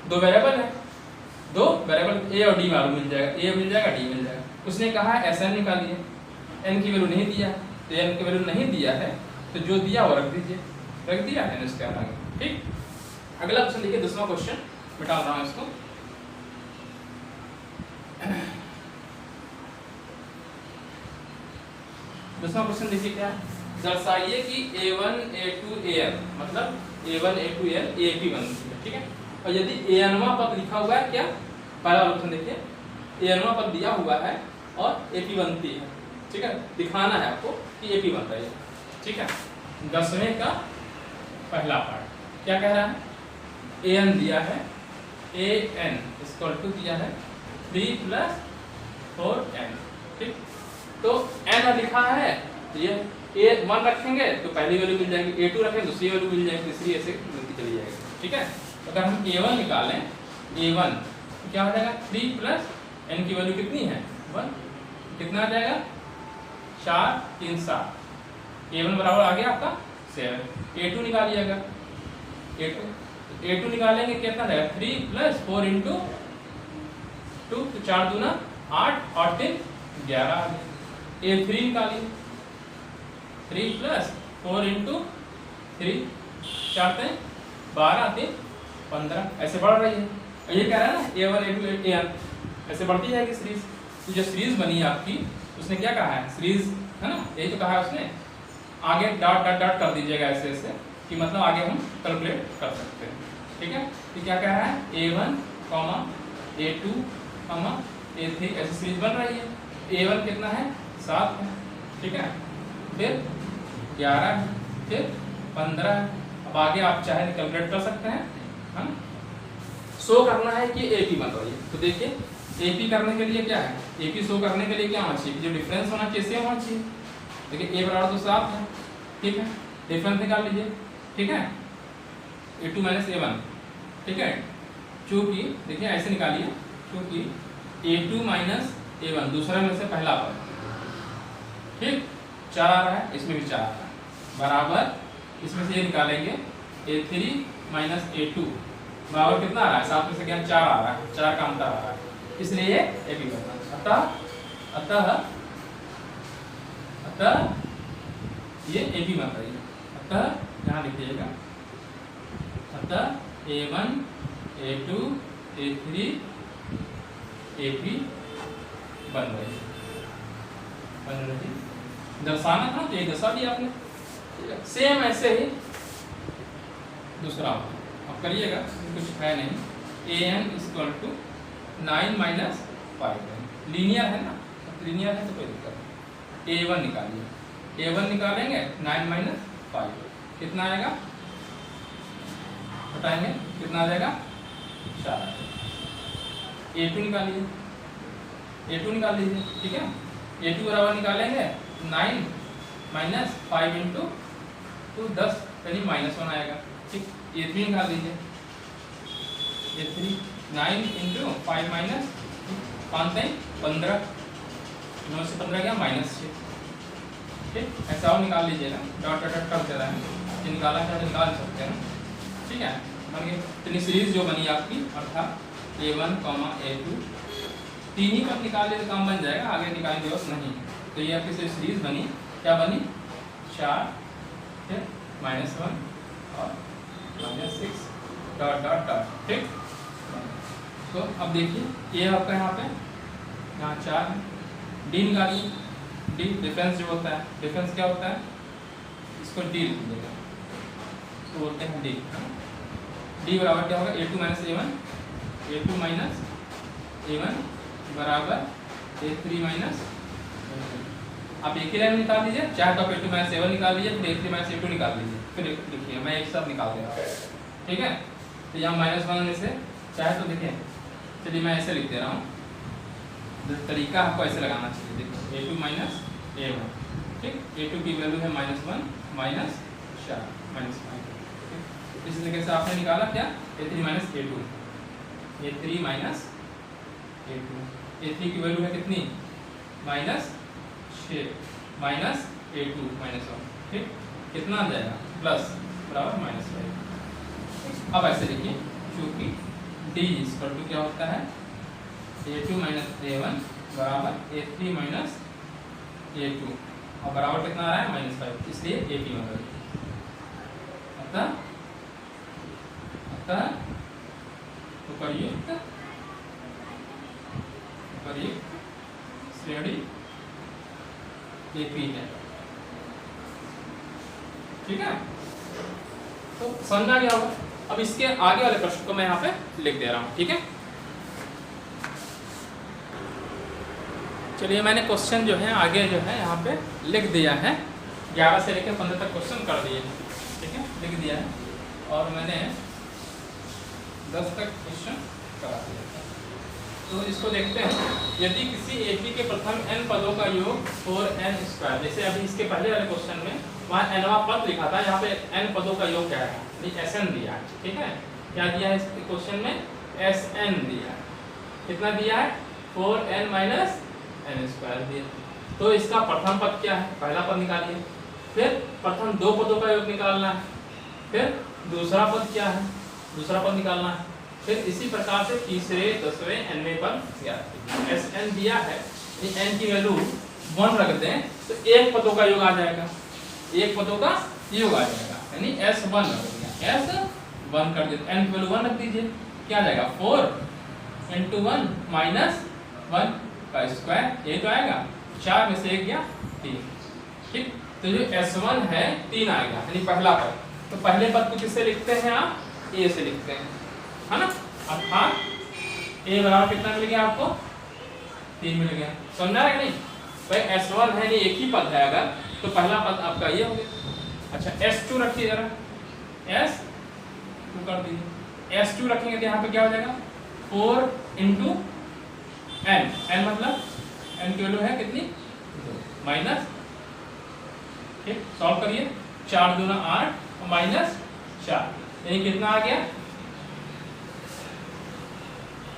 2 वेरिएबल है, 2 वेरिएबल ए और डी मालूम मिल जाएगा, ए मिल जाएगा, डी मिल जाएगा। उसने कहा एस एन निकालिए, एन की वैल्यू नहीं दिया, तो एन की वैल्यू नहीं दिया है तो जो दिया वो रख दीजिए, रख दिया है इसके आगे। ठीक, अगला क्वेश्चन देखिए, दूसरा क्वेश्चन मिटा रहा हूँ इसको। दूसरा क्वेश्चन देखिए क्या है, दर्शाइए कि a1 a2 an मतलब a1 a2 an AP बनती है। ठीक है, और यदि anवा पद लिखा हुआ है, क्या पहला ऑप्शन देखिए, anवा पद दिया हुआ है और AP बनती है। ठीक है, दिखाना है आपको कि AP बन रही है। ठीक है, 10वें का पहला पार्ट क्या कह रहा है, an दिया है, an इक्वल टू दिया है 3 + 4n। ठीक, तो n लिखा है, ये a1 रखेंगे तो पहली वैल्यू मिल जाएगी, a2 रखेंगे दूसरी वैल्यू मिल जाएगी, तीसरी ऐसे मिलती चली जाएगी। ठीक है, अगर हम a1 निकालें, a1 तो क्या हो जाएगा, 3 + n की वैल्यू कितनी है 1, कितना आ जाएगा 4 3 7, a1 बराबर आ गया आपका 7। a2 निकालिएगा, a2 निकालेंगे कितना रहेगा, 3 + 4 × 2, तो 4 दूना 8 और 3 11। a3 निकालिए, 3 + 4 × 3, 4 3 12 3 15, ऐसे बढ़ रही है। ये कह रहा है ना a1 a2 an, ऐसे बढ़ती जाएगी सीरीज। तो जो सीरीज बनी है आपकी, उसने क्या कहा है, सीरीज है ना, यही तो कहा है उसने, आगे डॉट डॉट डॉट कर दीजिएगा ऐसे ऐसे, कि मतलब आगे हम कैलकुलेट कर सकते हैं। ठीक है, तो क्या कह रहा है, a1, a2, a3 ऐसी सीरीज बन रही है। a1 कितना है 7 है, ठीक है, फिर 11 है, फिर 15 है। अब आगे आप चाहे कैलकुलेट कर सकते हैं, है ना। शो करना है कि AP बन रही है, तो देखिए AP करने के लिए क्या है, AP शो करने के लिए क्या होना चाहिए, जो डिफरेंस होना चाहिए सेम होना चाहिए। देखिए a बराबर तो 7 है, ठीक है, डिफरेंस निकाल लीजिए। ठीक है, a2 - a1, ठीक है, चूँकि देखिए ऐसे निकालिए, क्योंकि a2 - a1 दूसरा में से पहला पद, ठीक, 4 आ रहा है, इसमें भी 4 आ रहा है, बराबर इसमें से ये निकालेंगे a3 - a2 बराबर कितना आ रहा है, 7 में से क्या 4 आ रहा है, 4 का अंतर आ रहा है, इसलिए ये AP बनता है। अतः ये AP बन रही है। अतः यहाँ लिखिएगा, अतः a1 a2 a3 AP बन रही है, दर्शाना था तो ये दर्शा दिया आपने। सेम ऐसे ही दूसरा अब करिएगा, कुछ है नहीं, an = 9 - 5, लीनियर है ना, लीनियर है तो कोई दिक्कत नहीं। a1 निकालिए, a1 निकालेंगे 9 - 5 कितना आएगा, बताएंगे कितना आ जाएगा 4। a2 निकालिए, a2 निकाल लीजिए, ठीक है, a2 बराबर निकालेंगे 9 - 5 × 2 10 यानी -1 आएगा। ठीक, a3 निकाल लीजिए, a3 9 × 5 - 5 से 15, 9 से 15 गया -6। ठीक, ऐसा और निकाल लीजिएगा, डॉट डॉट कर दे रहा है, जो निकाला है तो निकाल सकते हैं। ठीक है, मान लीजिए इतनी सीरीज जो बनी आपकी अर्थात A1, A2, 3 ही पद निकाल ले तो काम बन जाएगा, आगे निकालने की जरूरत नहीं। तो ये आपकी सीरीज बनी, क्या बनी 4, फिर -1 और -6 डॉट डॉट डॉट। ठीक, तो अब देखिए ये आपका यहाँ पे यहाँ 4 है, डी निकालिए। डी डिफरेंस जो होता है, डिफरेंस क्या होता है, इसको डी लिख दीजिएगा, तो बोलते हैं डी। डी बराबर क्या होगा, A2 - A1, A2 - A1 बराबर A3 - A2। आप एक ही लाइन निकाल लीजिए, चाहे तो आप A2 - A1 निकाल लीजिए, फिर A3 - A2 निकाल लीजिए, फिर लिखिए, मैं एक साथ निकाल दे रहा हूँ। ठीक है, तो यहाँ -1 में से चाहे तो देखिए, चलिए मैं ऐसे लिख दे रहा हूँ, तरीका आपको ऐसे लगाना चाहिए। देखिए A2 - A1, ठीक, A2 की वैल्यू है -1 -4 -5। इस तरीके से आपने निकाला क्या, A3 - A2, A3 - A2, A3 की वैल्यू है कितनी -6 माइनस A2 -1। ठीक, कितना आ जाएगा, प्लस बराबर -5। अब ऐसे देखिए, चूंकि D = क्या होता है, A2 - A1 बराबर A3 - A2, और बराबर कितना आ रहा है -5, इसलिए AP मतलब। अतः उपर्युक्त श्रेणी AP है। ठीक है, तो समझा गया होगा। अब इसके आगे वाले प्रश्न को मैं यहाँ पे लिख दे रहा हूँ। ठीक है, चलिए मैंने क्वेश्चन जो है आगे जो है यहाँ पे लिख दिया है, 11 से लेकर 15 तक क्वेश्चन कर दिए। ठीक है, लिख दिया है, और मैंने 10 तक क्वेश्चन करा दिया। तो इसको देखते हैं, यदि किसी AP के प्रथम n पदों का योग 4n², जैसे अभी इसके पहले वाले क्वेश्चन में वहाँ nवां पद लिखा था, यहाँ पे n पदों का योग क्या है, Sn दिया है। ठीक है, क्या दिया है इस क्वेश्चन में, Sn दिया है। कितना दिया है, 4n - n² दिया। तो इसका प्रथम पद क्या है, पहला पद निकालिए, फिर प्रथम 2 पदों का योग निकालना है, फिर दूसरा पद क्या है, दूसरा पद निकालना है, फिर इसी प्रकार से तीसरे, 10वें, nवें पद ज्ञात कीजिए। Sn दिया है, n की वैल्यू 1 रख दें तो एक पदों का योग आ जाएगा, एक पदों का योग आ जाएगा, यानी S1 रख दिया, S1 कर दीजिए, n की वैल्यू 1 रख दीजिए, क्या आ जाएगा 4 × 1 - 1 का स्क्वायर, ये तो आएगा, 4 में से 1 गया 3। ठीक, तो जो S1 है 3 आएगा, यानी पहला पद। तो पहले पद को किससे लिखते हैं आप, A से लिखते हैं, है ना। अर्थात A बराबर कितना मिल गया आपको, 3 मिल गया। समझा है कि नहीं, भाई S1 है, नहीं एक ही पद है अगर, तो पहला पद आपका ये हो गया। अच्छा S2 रखिए जरा, S2 कर दीजिए, S2 रखेंगे तो यहाँ पे क्या हो जाएगा, 4 × n, n मतलब n की वैल्यू है कितनी, 2 माइनस। ठीक, सॉल्व करिए, 4 दूना 8 -4, यानी कितना आ गया,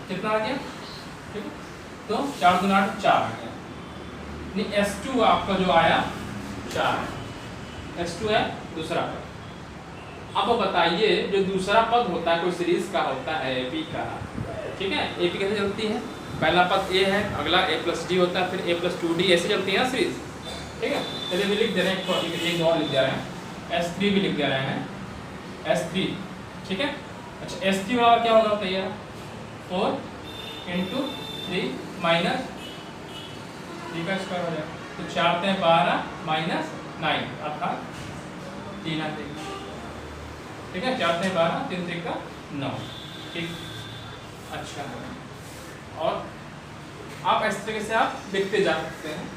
कितना आ गया। ठीक, तो 4 दूना 8 4 आ गया, यानी S2 आपका जो आया 4, S2 है दूसरा पद। अब बताइए, जो दूसरा पद होता है कोई सीरीज का होता है AP का, ठीक है, AP कैसे चलती है, पहला पद A है, अगला A + D होता है, फिर A + 2D, ऐसे चलती है ना सीरीज। ठीक है, चलिए भी लिख दे रहे हैं, एक और लिख दे रहे हैं, S3 भी लिख दे रहे हैं, S3। ठीक है, अच्छा S3 बराबर क्या होगा बताइए, 4 × 3 माइनस 3 का स्क्वायर हो जाएगा, तो 4 × 12 -9 अर्थात 3 आ जाएगा। ठीक है, 4 × 12 3 × 3 9। ठीक, अच्छा, और आप इस तरीके से आप लिखते जा सकते हैं।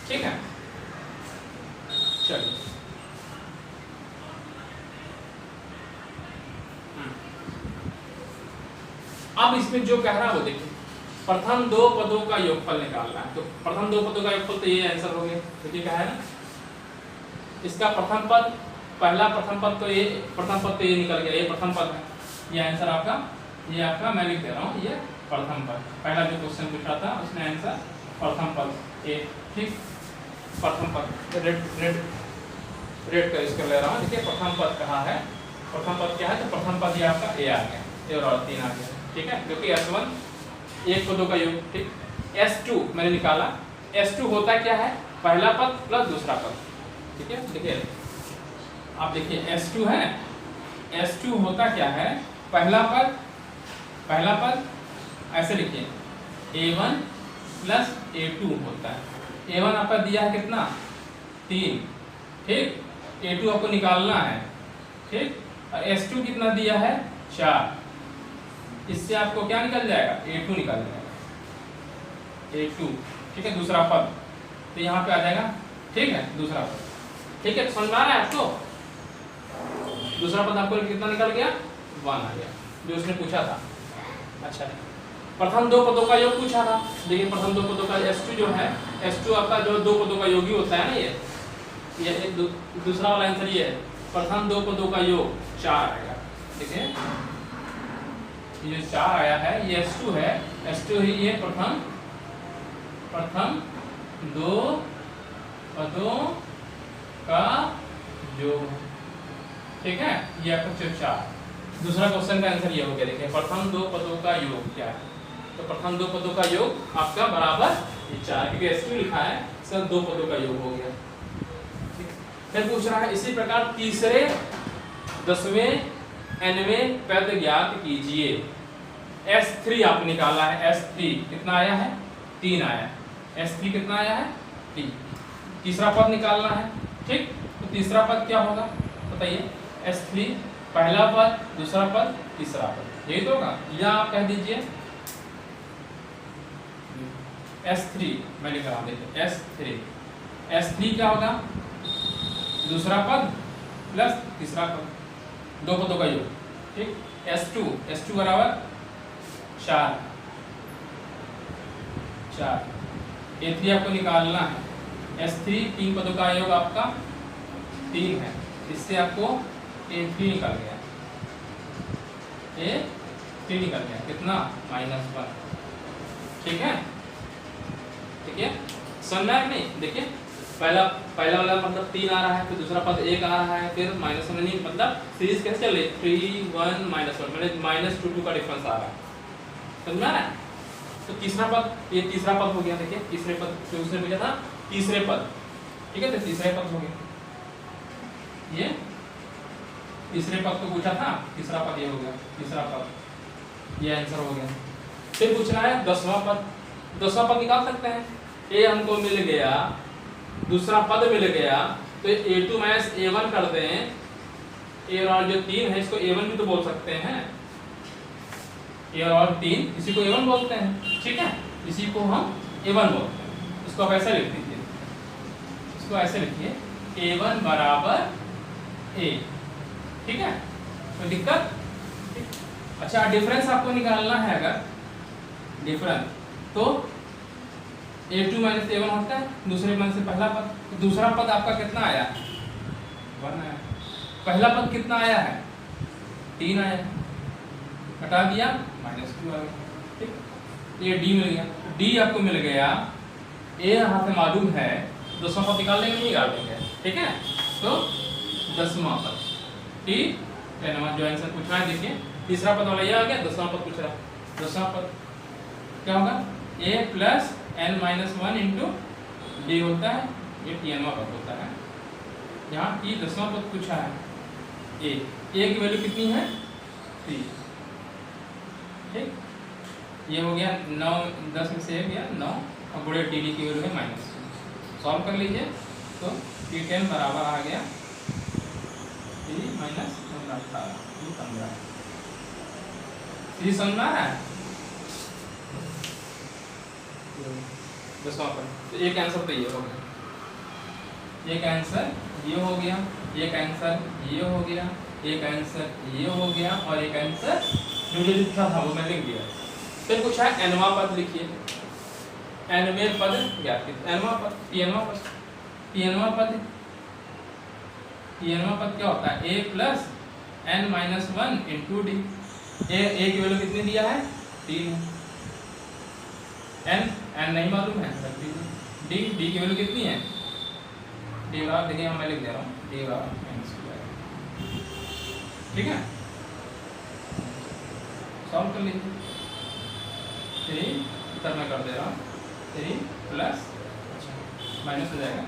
ठीक है, चलिए अब इसमें जो कह रहा है वो देखिए, प्रथम 2 पदों का योगफल निकालना है। तो प्रथम 2 पदों का योगफल, तो ये आंसर हो गया। देखिए क्या है ना, इसका प्रथम पद, पहला प्रथम पद तो ये, प्रथम पद तो ये निकल गया, ये प्रथम पद है, ये आंसर आपका ये आपका मैं लिख दे रहा हूँ, ये प्रथम पद। पहला जो क्वेश्चन पूछा था उसने आंसर प्रथम पद ए, ठीक। प्रथम पद रेड का इसको ले रहा हूँ। देखिए प्रथम पद कहाँ है, प्रथम पद क्या है, तो प्रथम पद ये आपका ए आ गया, ए और 3 आ गया, ठीक है। क्योंकि S1 एक पदों का योग, ठीक। S2 मैंने निकाला, S2 होता क्या है, पहला पद प्लस दूसरा पद, ठीक है। देखिए आप देखिए S2 है, S2 होता क्या है, पहला पद ऐसे लिखिए A1 प्लस A2 होता है। A1 आपका दिया है कितना 3, ठीक। A2 आपको निकालना है, ठीक। और S2 कितना दिया है 4। इससे आपको क्या निकल जाएगा, A2 निकल जाएगा, A2, ठीक है। दूसरा पद तो यहाँ पे आ जाएगा, ठीक है। दूसरा पद, ठीक है। समझ में आ रहा है आपको, दूसरा पद आपको कितना निकल गया 1 आ गया, जो उसने पूछा था। अच्छा, प्रथम 2 पदों का योग पूछा था। देखिए प्रथम 2 पदों का S2 जो है, S2 आपका जो 2 पदों का योगी होता है ना, ये एक दूसरा वाला आंसर ये है, प्रथम 2 पदों का योग 4 आएगा। देखिए ये जो 4 आया है ये S2 है, S2 ही ये प्रथम 2 पदों का योग, ठीक है। ये आपका 4। दूसरा क्वेश्चन का आंसर ये हो गया। देखिए प्रथम 2 पदों का योग क्या है, तो प्रथम 2 पदों का योग आपका बराबर 4, क्योंकि S2 लिखा है, सर 2 पदों का योग हो गया। फिर पूछ रहा है इसी प्रकार तीसरे 10वें nवें पद ज्ञात कीजिए। S3 आप निकाला है, S3 कितना आया है 3 आया है, S3 कितना आया है 3। तीसरा पद निकालना है, ठीक। तो तीसरा पद क्या होगा बताइए, S3 पहला पद दूसरा पद तीसरा पद, यही तो होगा। या आप कह दीजिए S3 मैं लिख रहा हूँ, देखिए S3 क्या होगा, दूसरा पद प्लस तीसरा पद, 2 पदों का योग, ठीक। S2 बराबर 4, A3 आपको निकालना है। S3 3 पदों का योग आपका 3 है, इससे आपको A3 निकल गया, A3 निकल गया कितना -1, ठीक है। ठीक है, समझना है नहीं। देखिए पहला वाला मतलब 3 आ रहा है, फिर दूसरा पद 1 आ रहा है, फिर -1 नहीं, मतलब सीरीज कैसे चल रही 3 1 -1 मैंने -2 का डिफरेंस आ रहा है, समझ में आ रहा है। तो तीसरा पद, ये तीसरा पद हो गया। देखिए तीसरे पद जो उसने पूछा था, तीसरे पद, ठीक है। तो तीसरे पद हो गया, ये तीसरे पद को पूछा था, तीसरा पद ये हो गया, तीसरा पद, ये आंसर हो गया। फिर पूछना है 10वां पद, 10वां पद निकाल सकते हैं। ए हमको मिल गया, दूसरा पद मिल गया, तो A2 माइनस A1 कर दें। ए और जो 3 है इसको A1 भी तो बोल सकते हैं, ए और 3 इसी को A1 बोलते हैं, ठीक है। इसी को हम A1 बोलते हैं। इसको आप ऐसे लिख दीजिए, इसको ऐसे लिखिए A1 बराबर A, ठीक है। कोई दिक्कत? अच्छा डिफरेंस आपको निकालना है, अगर डिफरेंस तो A2 माइनस A1 होता है, दूसरे पद से पहला पद। तो दूसरा पद आपका कितना आया 1 आया, पहला पद कितना आया है 3 आया, हटा दिया -2 आ गया, ठीक। ये D मिल गया, D आपको मिल गया, A यहाँ से मालूम है, 10वां पद निकाल लेंगे नहीं निकाल देंगे, ठीक है। तो 10वां पद, ठीक। 10वां जो आंसर पूछ रहा है, देखिए तीसरा पद वाला ये आ गया, 10वां पद पूछ रहा है। 10वां पद क्या होगा, A plus n-1 into D होता है, ये Tnवां पद होता है। यहाँ T 10वां पद पूछा है, A की वैल्यू कितनी है 3, ठीक। ये हो गया 9, 10 में से 1 गया 9, और बड़े डी की वैल्यू है -2। सॉल्व कर लीजिए तो T10 बराबर आ गया 3 - 18, 15। ये समझ आ रहा है 10वां पद। तो एक आंसर तो ये हो गया, एक आंसर ये हो गया, एक आंसर ये हो गया, एक आंसर ये हो गया, और एक आंसर जो मुझे लिखा था वो मैं लिख दिया। फिर पूछा है nवां पद लिखिए, nवें पद ज्ञात कीजिए। nवां पद, Tnवां पद, Tnवां पद, Tnवां पद क्या होता है, A plus n-1 into D, ए की वैल्यू कितनी दिया है 3, एन नहीं मालूम है, डी की वैल्यू कितनी है, डी बराबर देखिए मैं लिख दे रहा हूँ, डी बराबर -2, ठीक है। सॉल्व कर लीजिए, 3 इधर मैं कर दे रहा हूँ, 3 प्लस माइनस हो जाएगा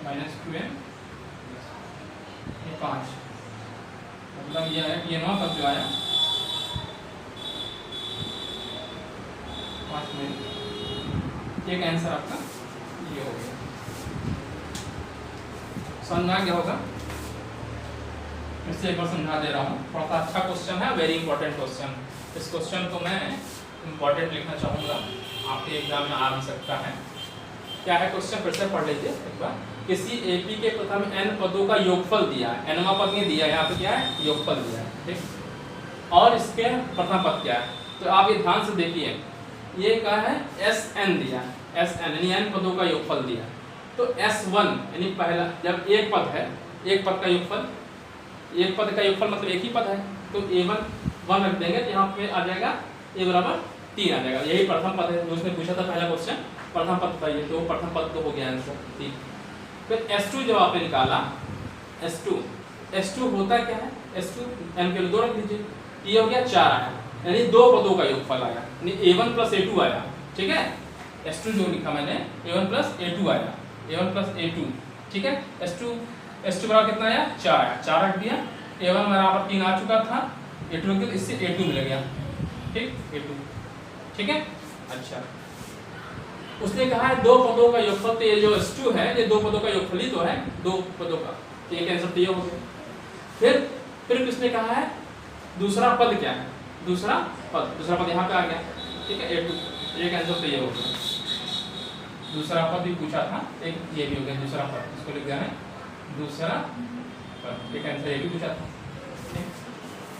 -2n, ये 5, मतलब ये है ये 9 तक जो आया 5 मिनट, एक आंसर आपका ये हो गया। समझ में आ गया होगा, इससे एक बार समझा दे रहा हूँ, थोड़ा सा अच्छा क्वेश्चन है, वेरी इंपॉर्टेंट क्वेश्चन। इस क्वेश्चन को मैं इंपॉर्टेंट लिखना चाहूँगा, आपके एग्जाम में आ भी सकता है। क्या है क्वेश्चन, फिर से पढ़ लीजिए एक बार। किसी एपी के प्रथम n पदों का योगफल दिया है, nवां पद नहीं दिया है, यहाँ पे क्या है योगफल दिया है, ठीक। और इसके प्रथम पद क्या है, तो आप ये ध्यान से देखिए, ये क्या है Sn दिया है, Sn यानी n पदों का योगफल दिया है। तो S1 यानी पहला, जब एक पद है, एक पद का योगफल, एक पद का योगफल मतलब एक ही पद है, तो A1 1 रख देंगे, तो यहाँ पे आ जाएगा A बराबर 3 आ जाएगा। यही प्रथम पद है जो उसने पूछा था पहला क्वेश्चन, प्रथम पद बताइए, तो प्रथम पद तो हो गया आंसर 3। फिर S2 जब आपने निकाला, S2 होता क्या है, S2 n के 2 रख दीजिए, ये हो गया 4 आया, यानी 2 पदों का योगफल आया, यानी A1 प्लस A2 आया, ठीक है। S2 जो लिखा मैंने A1 प्लस A2 आया, A1 प्लस A2, ठीक है। S2 बराबर कितना आया 4 आया, 4 रख दिया, A1 बराबर 3 आ चुका था, A2 रख दिया, इससे A2 मिल गया, ठीक, A2, ठीक है। अच्छा, उसने कहा है 2 पदों का योगफल, तो ये जो S2 है ये 2 पदों का योगफल ही तो है, 2 पदों का, तो एक आंसर तो ये हो गया। फिर किसने कहा है दूसरा पद क्या है, दूसरा पद यहाँ पे आ गया, ठीक है, A2, एक आंसर तो ये हो गया। दूसरा पद भी पूछा था, एक ये भी हो गया दूसरा पद, इसको लिख देना है दूसरा पद, एक आंसर ये भी पूछा था, ठीक।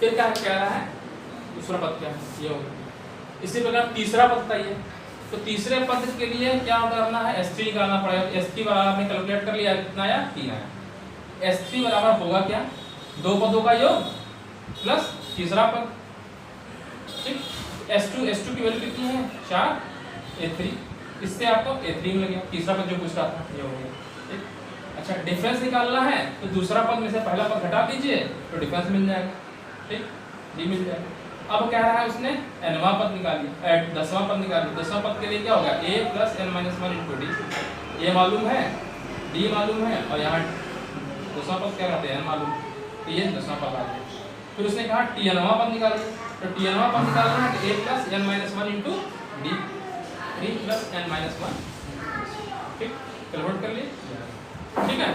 फिर क्या कह रहा है दूसरा पद क्या है, ये हो गया। इसी प्रकार तीसरा पद बताइए, तो तीसरे पद के लिए क्या करना है, S3 निकालना पड़ेगा। S3 बराबर आपने कैलकुलेट कर लिया, कितना आया 3 आया। S3 बराबर होगा क्या, 2 पदों का योग प्लस तीसरा पद, ठीक। S2 की वैल्यू कितनी है 4, A3, इससे आपको A3 मिल गया, तीसरा पद जो पूछ रहा था ये हो गया, ठीक। अच्छा, डिफरेंस निकालना है तो दूसरा पद में से पहला पद घटा दीजिए तो डिफरेंस मिल जाएगा, ठीक, D मिल जाएगा। अब कह रहा है उसने nवां पद निकालिए, 10वां पद निकालिए, 10वां पद के लिए क्या होगा A plus n minus 1 into D, A मालूम है, D मालूम है, और यहाँ 10वां पद क्या कहते हैं n मालूम, तो ये 10वां पद आ गया। फिर उसने कहा Tnवां पद निकालिए, तो Tnवां पद निकालना है A plus n minus 1 into D, 3 plus n minus 1, ठीक, कैलकुलेट कर लिए, ठीक है।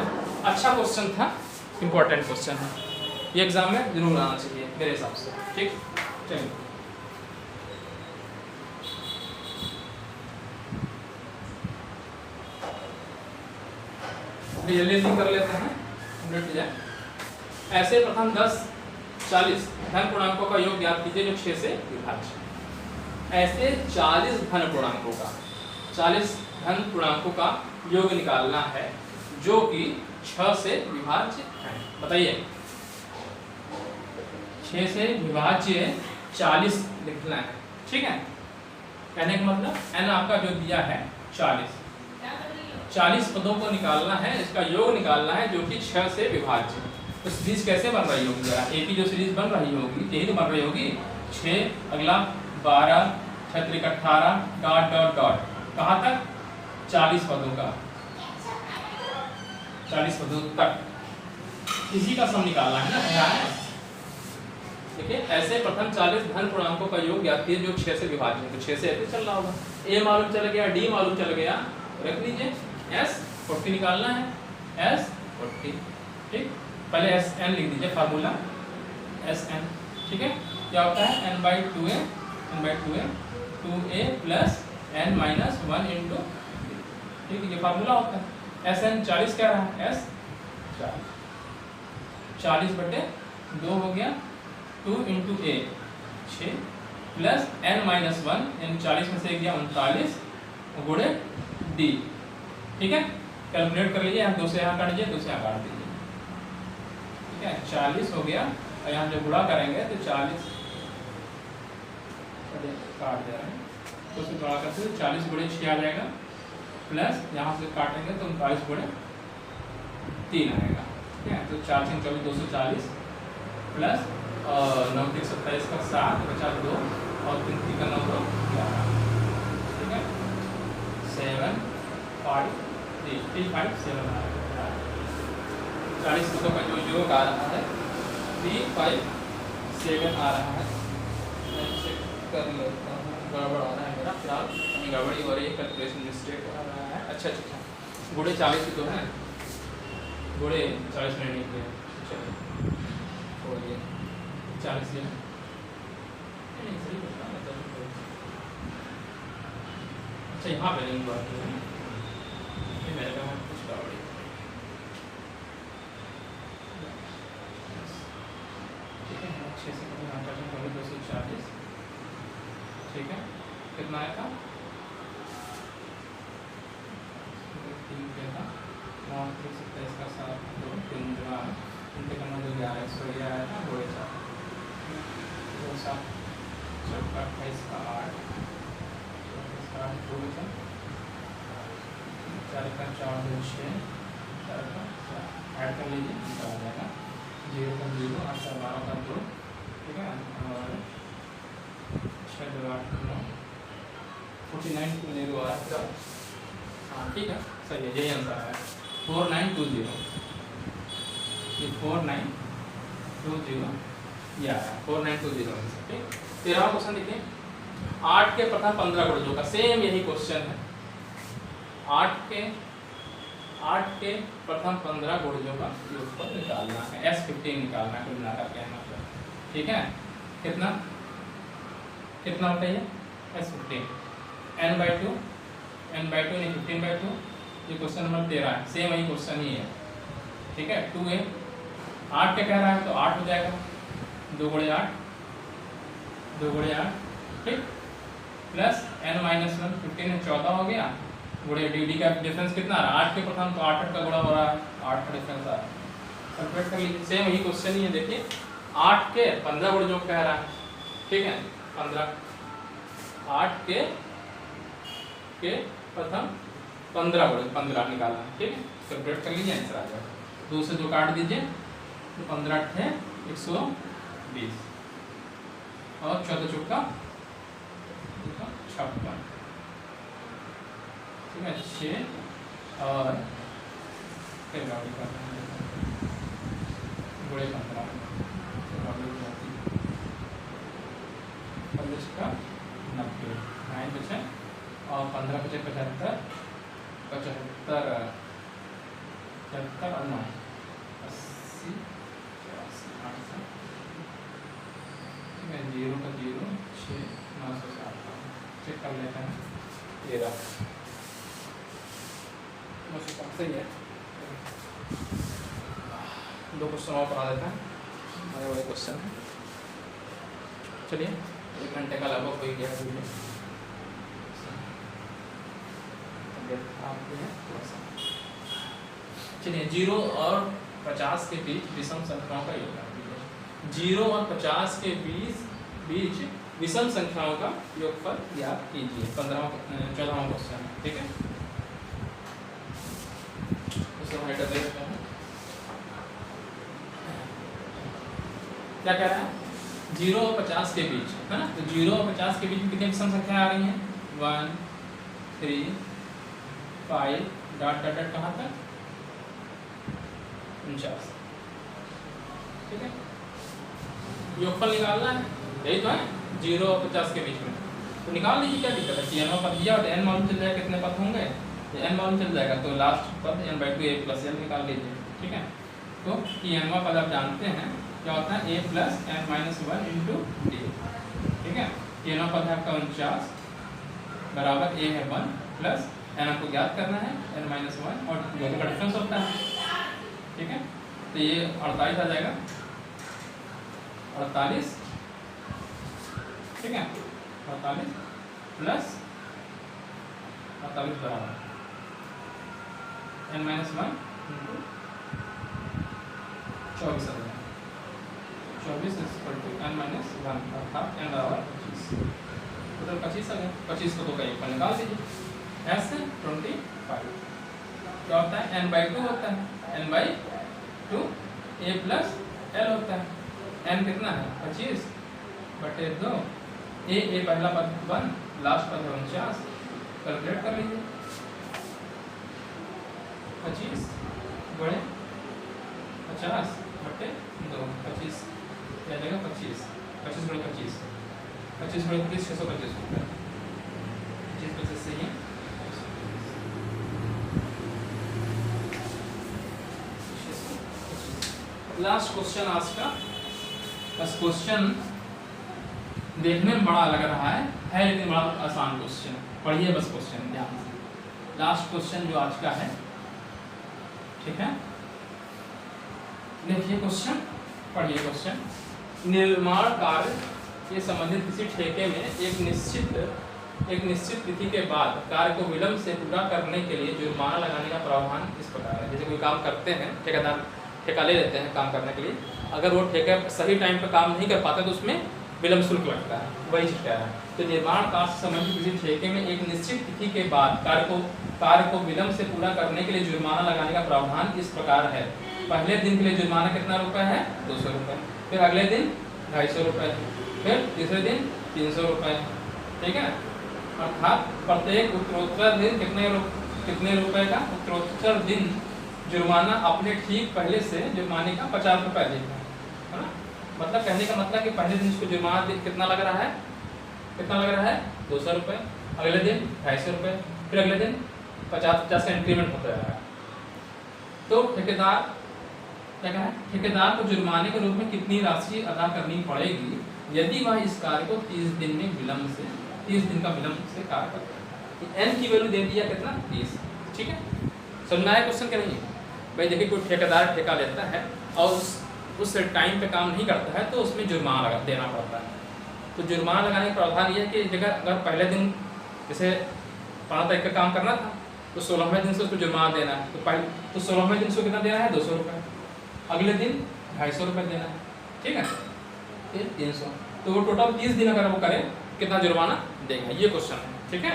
अच्छा क्वेश्चन था, इंपॉर्टेंट क्वेश्चन है, ये एग्जाम में जरूर आना चाहिए मेरे हिसाब से, ठीक। चलिए जल्दी कर लेते हैं, कंप्लीट हो जाए। ऐसे प्रथम 10 40 धन पूर्णांकों का योग ज्ञात कीजिए जो 6 से विभाज्य। ऐसे 40 धन पूर्णांकों का, 40 धन पूर्णांकों का योग निकालना है जो कि 6 से विभाज्य है। बताइए, 6 से विभाज्य 40 लिखना है, ठीक है। कहने का मतलब n आपका जो दिया है 40 पदों को निकालना है, इसका योग निकालना है जो कि 6 से विभाज्य। तो सीरीज कैसे बन रही होगी, जरा ए की जो सीरीज बन रही होगी यही तो बन रही होगी, 6 अगला 12 6 18 डॉट डॉट डॉट, कहाँ तक 40 पदों का, 40 पदों तक, इसी का सम निकालना है ना। देखिए, ऐसे प्रथम 40 धन पूर्णांकों का योग ज्ञात कीजिए जो 6 से विभाज्य है, तो 6 से ऐसे चल रहा होगा, A मालूम चल गया, D मालूम चल गया, रख लीजिए, S40 निकालना है, S40, ठीक। पहले Sn लिख दीजिए, फार्मूला Sn, ठीक है। क्या होता है n/2a 2a plus n minus 1 into, ठीक है, ये फार्मूला होता है। Sn 40 क्या रहा, S 40/2 हो गया, 2 into A 6 plus n minus 1 यानी 40 में से गया 39 गुणे D, ठीक है। कैलकुलेट कर लीजिए, 2 से यहाँ काट दीजिए, 2 से यहाँ काट दीजिए, ठीक है। 40 हो गया और यहाँ जब गुणा करेंगे तो 40 काट दे रहे हैं तो उसमें गुणा करते हैं 40 गुणे 6 आ जाएगा, प्लस यहाँ से काटेंगे तो 39 गुणे 3 आएगा। ठीक है, तो 4 3 24 240 प्लस 9 3 27 का 7 बचा 2 और 3 3 का 9 तो 11। ठीक है, 7 5 3 5 7 आ रहा है। 40 का जो योग आ रहा है 3 5 7 आ रहा है। मैं चेक कर लेता हूँ, गड़बड़ आ रहा है मेरा फिलहाल, गड़बड़ी हो रही है, कैलकुलेशन मिस्टेक आ रहा है। अच्छा अच्छा, गुणे 40 तो है, गुणे 40 में नहीं किया, चलिए छोड़िए 40 है नहीं सही बता मतलब। अच्छा यहाँ पे नहीं बात है मेरे का कुछ गड़बड़ी। ठीक है, 6 से 240। ठीक है, कितना आया था 3 क्या था 9 3 27 का 7 2 3 गुणा इनके करना जो 11 100 आया था, गुणे 4 2 7 28 का 8 2 बचा 4 का 4 2 6 4 का 4 ऐड कर लीजिए, निकल आ जाएगा 0 का 0 8 का 12 का 2। ठीक है, और 6 2 8 9 49 को 0 आ रहा है। हाँ ठीक है, सही है, यही आंसर है 4920। ये 4920 ये आया 4920। ठीक, 13वां क्वेश्चन देखिए, 8 के प्रथम 15 गुणजों का सेम यही क्वेश्चन है। 8 के प्रथम 15 गुणजों का योगफल निकालना है, S15 निकालना है कुल मिलाकर के मतलब। ठीक है, कितना कितना बताइए S15 n/2 नहीं 15/2। ये क्वेश्चन नंबर 13 है, सेम वही क्वेश्चन ही है। ठीक है, 2a 8 के कह रहा है तो 8 हो जाएगा, 2 गुणे 8 2 गुणे 8। ठीक, प्लस n-1 15 में 14 हो गया, गुणे dd का डिफरेंस कितना आ रहा है 8 के प्रथम तो 8 का गुणा हो रहा है, 8 का डिफरेंस आ रहा है, कैलकुलेट कर लीजिए। सेम वही क्वेश्चन ही है, देखिए 8 के 15 गुणे जो कह रहा है। ठीक है, 15 8 के प्रथम 15 गुणे 15 निकालना है। ठीक है, कैलकुलेट कर लीजिए, आंसर आ जाएगा। 2 से 2 काट दीजिए तो 15 × 120 और 14 चौका 56। ठीक है, 6 और गुणे 15 15 का 90 9 बचे और 15 बचे 75 75 और 9 80 84 ठीक है, 0 का 0 6 960। चेक कर लेते हैं, 13 सही है। 2 क्वेश्चन और पढ़ा देते हैं, बड़े बड़े क्वेश्चन हैं। चलिए 1 घंटे का लगभग हो गया वीडियो। चलिए 0 और 50 के बीच विषम संख्याओं का योगफल। 0 और 50 के बीच विषम संख्याओं का योगफल ज्ञात कीजिए। 14वां क्वेश्चन। ठीक है, क्या कह रहा है 0 और 50 के बीच है ना, तो 0 और 50 के बीच में कितनी विषम संख्या आ रही हैं 1 3 5 डॉट डॉट डॉट कहाँ तक 49। ठीक है, योगफल निकालना है, यही तो है 0 और 50 के बीच में, तो निकाल लीजिए, क्या दिक्कत है। n पद दिया और n मालूम चल जाएगा कितने पद होंगे, n मालूम चल जाएगा तो लास्ट पद n/2 a + n निकाल लीजिए। ठीक है, तो n पद आप जानते हैं क्या होता है a + n - 1 × d। ठीक है, n पद है आपका 49 बराबर a है 1 प्लस n आपको ज्ञात करना है n - 1 और दोनों का डिफरेंस होता है। ठीक है, तो ये 48 आ जाएगा 48। ठीक है, 48 प्लस 48 बराबर n - 1 × 24 आ जाएगा 24 इक्वल टू n माइनस 1 अर्थात n बराबर 25। टोटल 25 आ गया। 25 को 2 का 1 पर निकाल दीजिए। s 25 क्या होता है, n/2 होता है। n/2 a प्लस l होता है। n कितना है 25/2। a पहला पद 1, लास्ट पद है 49। कैलकुलेट कर लीजिए। 25 बड़े 50/2 25 क्या जाएगा 25 25 बड़े 25 25 बड़े 25 625 होता है। 25 सही है। लास्ट क्वेश्चन आज का। बस क्वेश्चन देखने में बड़ा लग रहा है लेकिन बड़ा आसान क्वेश्चन। पढ़िए बस क्वेश्चन ध्यान से। लास्ट क्वेश्चन जो आज का है, ठीक है, देखिए क्वेश्चन, पढ़िए क्वेश्चन। निर्माण कार्य के संबंधित किसी ठेके में एक निश्चित तिथि के बाद कार्य को विलंब से पूरा करने के लिए जुर्माना लगाने का प्रावधान इस प्रकार है। जैसे कोई काम करते हैं, ठेकेदार ठेका ले लेते हैं काम करने के लिए, अगर वो ठेका सही टाइम पर काम नहीं कर पाते तो उसमें विलंब शुल्क लगता है। वही कह रहा है। तो निर्माण कार्य से संबंधित किसी ठेके में एक निश्चित तिथि के बाद कार्य को विलंब से पूरा करने के लिए जुर्माना लगाने का प्रावधान इस प्रकार है। पहले दिन के लिए जुर्माना कितना रुपए है 200 रुपये, फिर अगले दिन 250 रुपये, फिर तीसरे दिन 300 रुपये, ठीक है। अर्थात प्रत्येक उत्तरोत्तर दिन कितने रुपए का उत्तरोत्तर दिन जुर्माना अपने ठीक पहले से जुर्माने का 50 रुपये देगा, है ना। मतलब कहने का मतलब कि पहले दिन इसको जुर्माना कितना लग रहा है 200 रुपये, अगले दिन 250 रुपये, फिर अगले दिन 50 का इंक्रीमेंट होता रहेगा। तो ठेकेदार क्या कहा है, ठेकेदार को जुर्माने के रूप में कितनी राशि अदा करनी पड़ेगी यदि वह इस कार्य को 30 दिन का विलंब से कार्य करता है। n की वैल्यू दे दिया कितना 30, ठीक है। समझना है क्वेश्चन के नहीं भाई। देखिए कोई ठेकेदार ठेका लेता है और उस टाइम पे काम नहीं करता है तो उसमें जुर्माना देना पड़ता है। तो जुर्माना लगाने का प्रावधान ये है कि जगह अगर पहले दिन जैसे 5 तारीख का काम करना था तो 16वें दिन से उसको जुर्माना देना है। तो 16वें दिन से कितना देना है 200 रुपये, अगले दिन 250 रुपये देना है, ठीक है, फिर 300। तो वो टोटल 30 दिन अगर वो करे कितना जुर्माना देगा, ये क्वेश्चन है, ठीक है।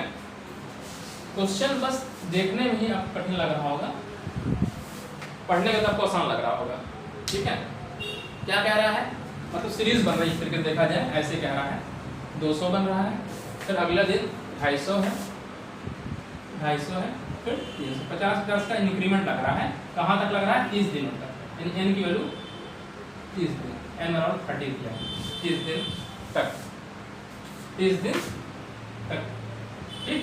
क्वेश्चन बस देखने में ही आपको कठिन लग रहा होगा, पढ़ने में तो आपको आसान लग रहा होगा, ठीक है। क्या कह रहा है, मतलब सीरीज बन रही है, फिर देखा जाए ऐसे कह रहा है 200 बन रहा है, फिर अगला दिन 250 है, 250 है, फिर 350 50 का इंक्रीमेंट लग रहा है। कहाँ तक लग रहा है 30 दिनों तक। n की वैल्यू 30 दिन, n बराबर 30 दिया, 30 दिन तक, 30 दिन तक, ठीक।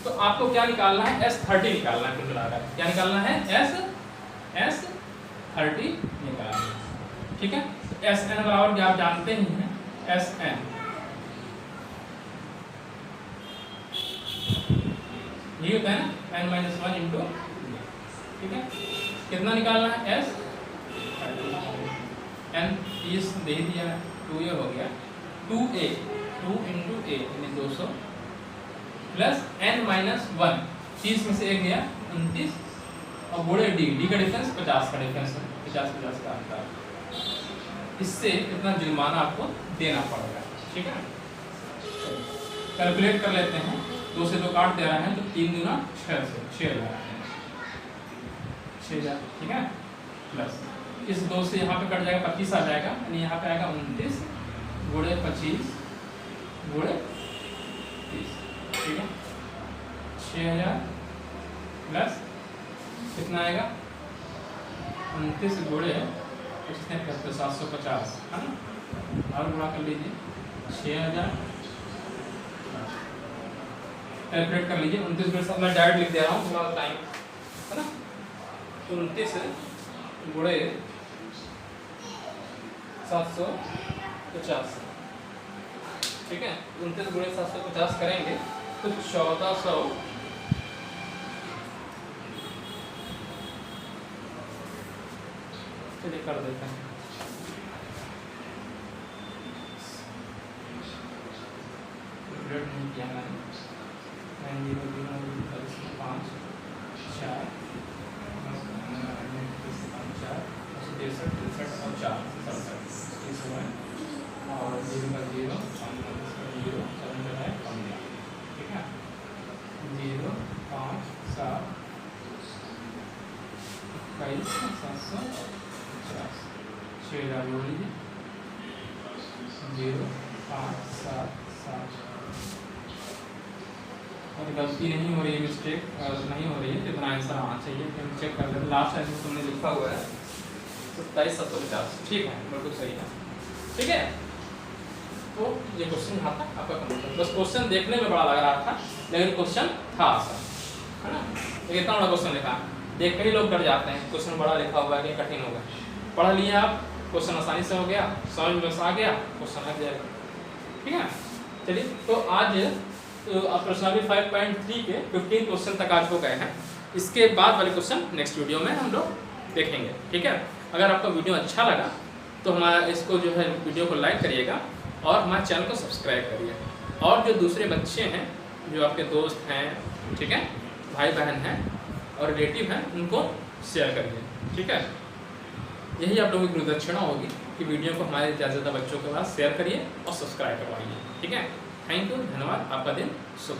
तो आपको क्या निकालना है S30 निकालना है। कुल मिलाकर क्या निकालना है S30 निकालना है, ठीक है। Sn बराबर क्या आप जानते ही हैं, Sn ये होता है ना n-1 इंटू, ठीक है। कितना निकालना है S n 30 दे दिया है, 2 ये हो गया 2a 2 इंटू a यानी 200 प्लस n-1 30 में से 1 गया 29 और बोले d का डिफरेंस 50 का डिफरेंस है, 50 का अंतर। इससे इतना जुर्माना आपको देना पड़ेगा, ठीक है। कैलकुलेट कर लेते हैं, 2 से 2 काट दे रहे हैं तो 3 दूना 6 से 6,000, ठीक है। प्लस इस 2 से यहाँ पे कट जाएगा 25 आ जाएगा, यानी यहाँ पे आएगा 29 गुणे 25 गुणे 30, ठीक है। 6,000 प्लस कितना आएगा 29 गुणे 750 है ना, और गुणा कर लीजिए 6,000, कैलकुलेट कर लीजिए 29 गुणे 7, मैं डायरेक्ट लिख दे रहा हूँ थोड़ा टाइम है ना। 29 गुणे 750, ठीक है। 29 गुणे 750 करेंगे तो 1400 चलिए कर देते हैं। नहीं किया मैंने 900 5 4 4 63 और 4 67 30 हुआ है और 0 का 0 0 7 जो है कम दिया, ठीक है। 0 5 7 21 750 6 जोड़ लीजिए 0 5 7 7 और गलती नहीं हो रही है, मिस्टेक नहीं हो रही है, जितना आंसर आना चाहिए हम चेक कर लेते। लास्ट आंसर तुमने लिखा हुआ है 27 750, ठीक है, बिल्कुल सही है, ठीक है। तो ये क्वेश्चन यहाँ तक आपका कंप्लीट। बस क्वेश्चन देखने में बड़ा लग रहा था लेकिन क्वेश्चन था आसान, है ना। तो इतना बड़ा क्वेश्चन लिखा, देख कर ही लोग डर जाते हैं, क्वेश्चन बड़ा लिखा हुआ है कि कठिन होगा। पढ़ लिया आप, क्वेश्चन आसानी से हो गया, समझ में आ गया, क्वेश्चन लग जाएगा, ठीक है। चलिए, तो आज प्रश्नावली 5.3 के 15 क्वेश्चन तक आज हो गए हैं। इसके बाद वाले क्वेश्चन नेक्स्ट वीडियो में हम लोग देखेंगे, ठीक है। अगर आपका वीडियो अच्छा लगा तो हमारा इसको जो है वीडियो को लाइक करिएगा और हमारे चैनल को सब्सक्राइब करिए, और जो दूसरे बच्चे हैं, जो आपके दोस्त हैं, ठीक है, भाई बहन हैं और रिलेटिव हैं, उनको शेयर करिए, ठीक है। यही आप लोगों की गुरुदक्षिणा होगी कि वीडियो को हमारे ज़्यादा बच्चों के पास शेयर करिए और सब्सक्राइब करवाइए, ठीक है। थैंक यू, धन्यवाद, आपका दिन शुभ।